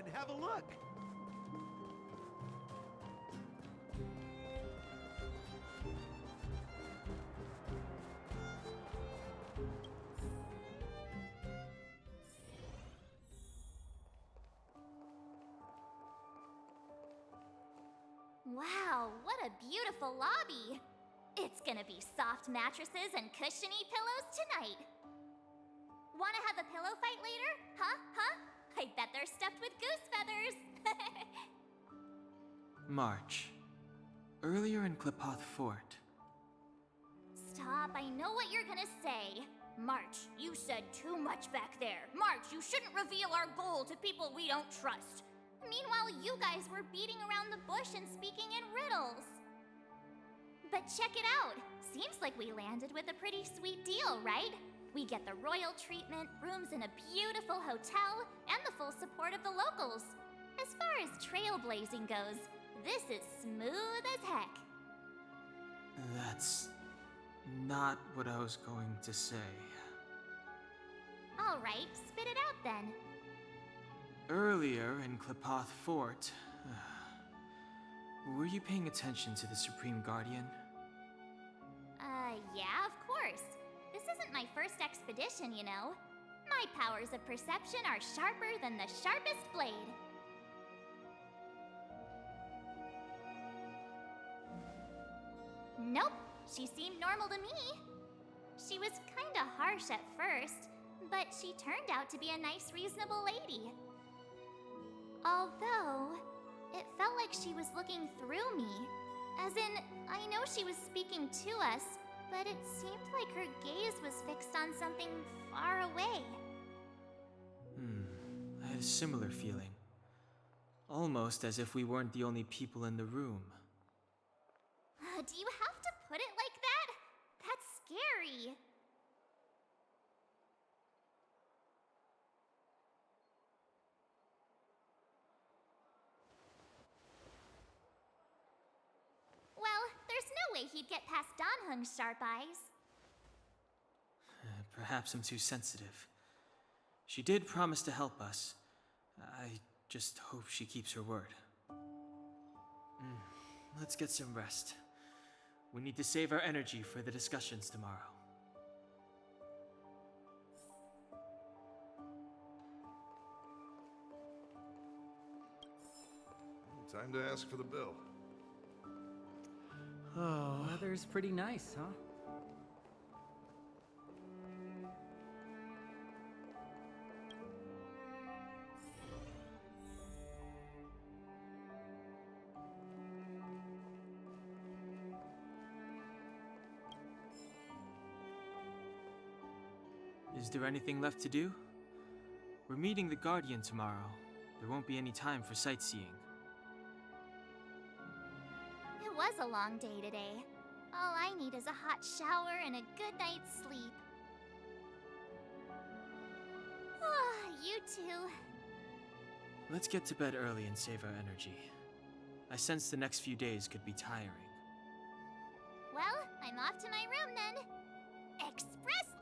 [SPEAKER 15] and have a look.
[SPEAKER 3] Wow, what a beautiful lobby! It's gonna be soft mattresses and cushiony pillows tonight. Wanna have a pillow fight later? Huh? I bet they're stuffed with goose feathers.
[SPEAKER 6] March. Earlier in Klipoth Fort.
[SPEAKER 3] Stop, I know what you're gonna say. March, you said too much back there. March, you shouldn't reveal our goal to people we don't trust. Meanwhile, you guys were beating around the bush and speaking in riddles. But check it out. Seems like we landed with a pretty sweet deal, right? We get the royal treatment, rooms in a beautiful hotel, and the full support of the locals. As far as trailblazing goes, this is smooth as heck.
[SPEAKER 6] That's not what I was going to say.
[SPEAKER 3] All right, spit it out then.
[SPEAKER 6] Earlier in Klipoth Fort, were you paying attention to the Supreme Guardian?
[SPEAKER 3] Yeah, of course. This isn't my first expedition, you know. My powers of perception are sharper than the sharpest blade. Nope, she seemed normal to me. She was kinda harsh at first, but she turned out to be a nice, reasonable lady. Although, it felt like she was looking through me. As in, I know she was speaking to us, but it seemed like her gaze was fixed on something far away.
[SPEAKER 6] I had a similar feeling. Almost as if we weren't the only people in the room.
[SPEAKER 3] Do you have to put it like that? That's scary. Well, there's no way he'd get past Donhung's sharp eyes.
[SPEAKER 6] Perhaps I'm too sensitive. She did promise to help us. I just hope she keeps her word. Let's get some rest. We need to save our energy for the discussions tomorrow.
[SPEAKER 16] Time to ask for the bill.
[SPEAKER 2] Oh, weather's pretty nice, huh?
[SPEAKER 6] Is there anything left to do? We're meeting the Guardian tomorrow. There won't be any time for sightseeing.
[SPEAKER 3] It was a long day today. All I need is a hot shower and a good night's sleep. You too.
[SPEAKER 6] Let's get to bed early and save our energy. I sense the next few days could be tiring.
[SPEAKER 3] Well, I'm off to my room then. Express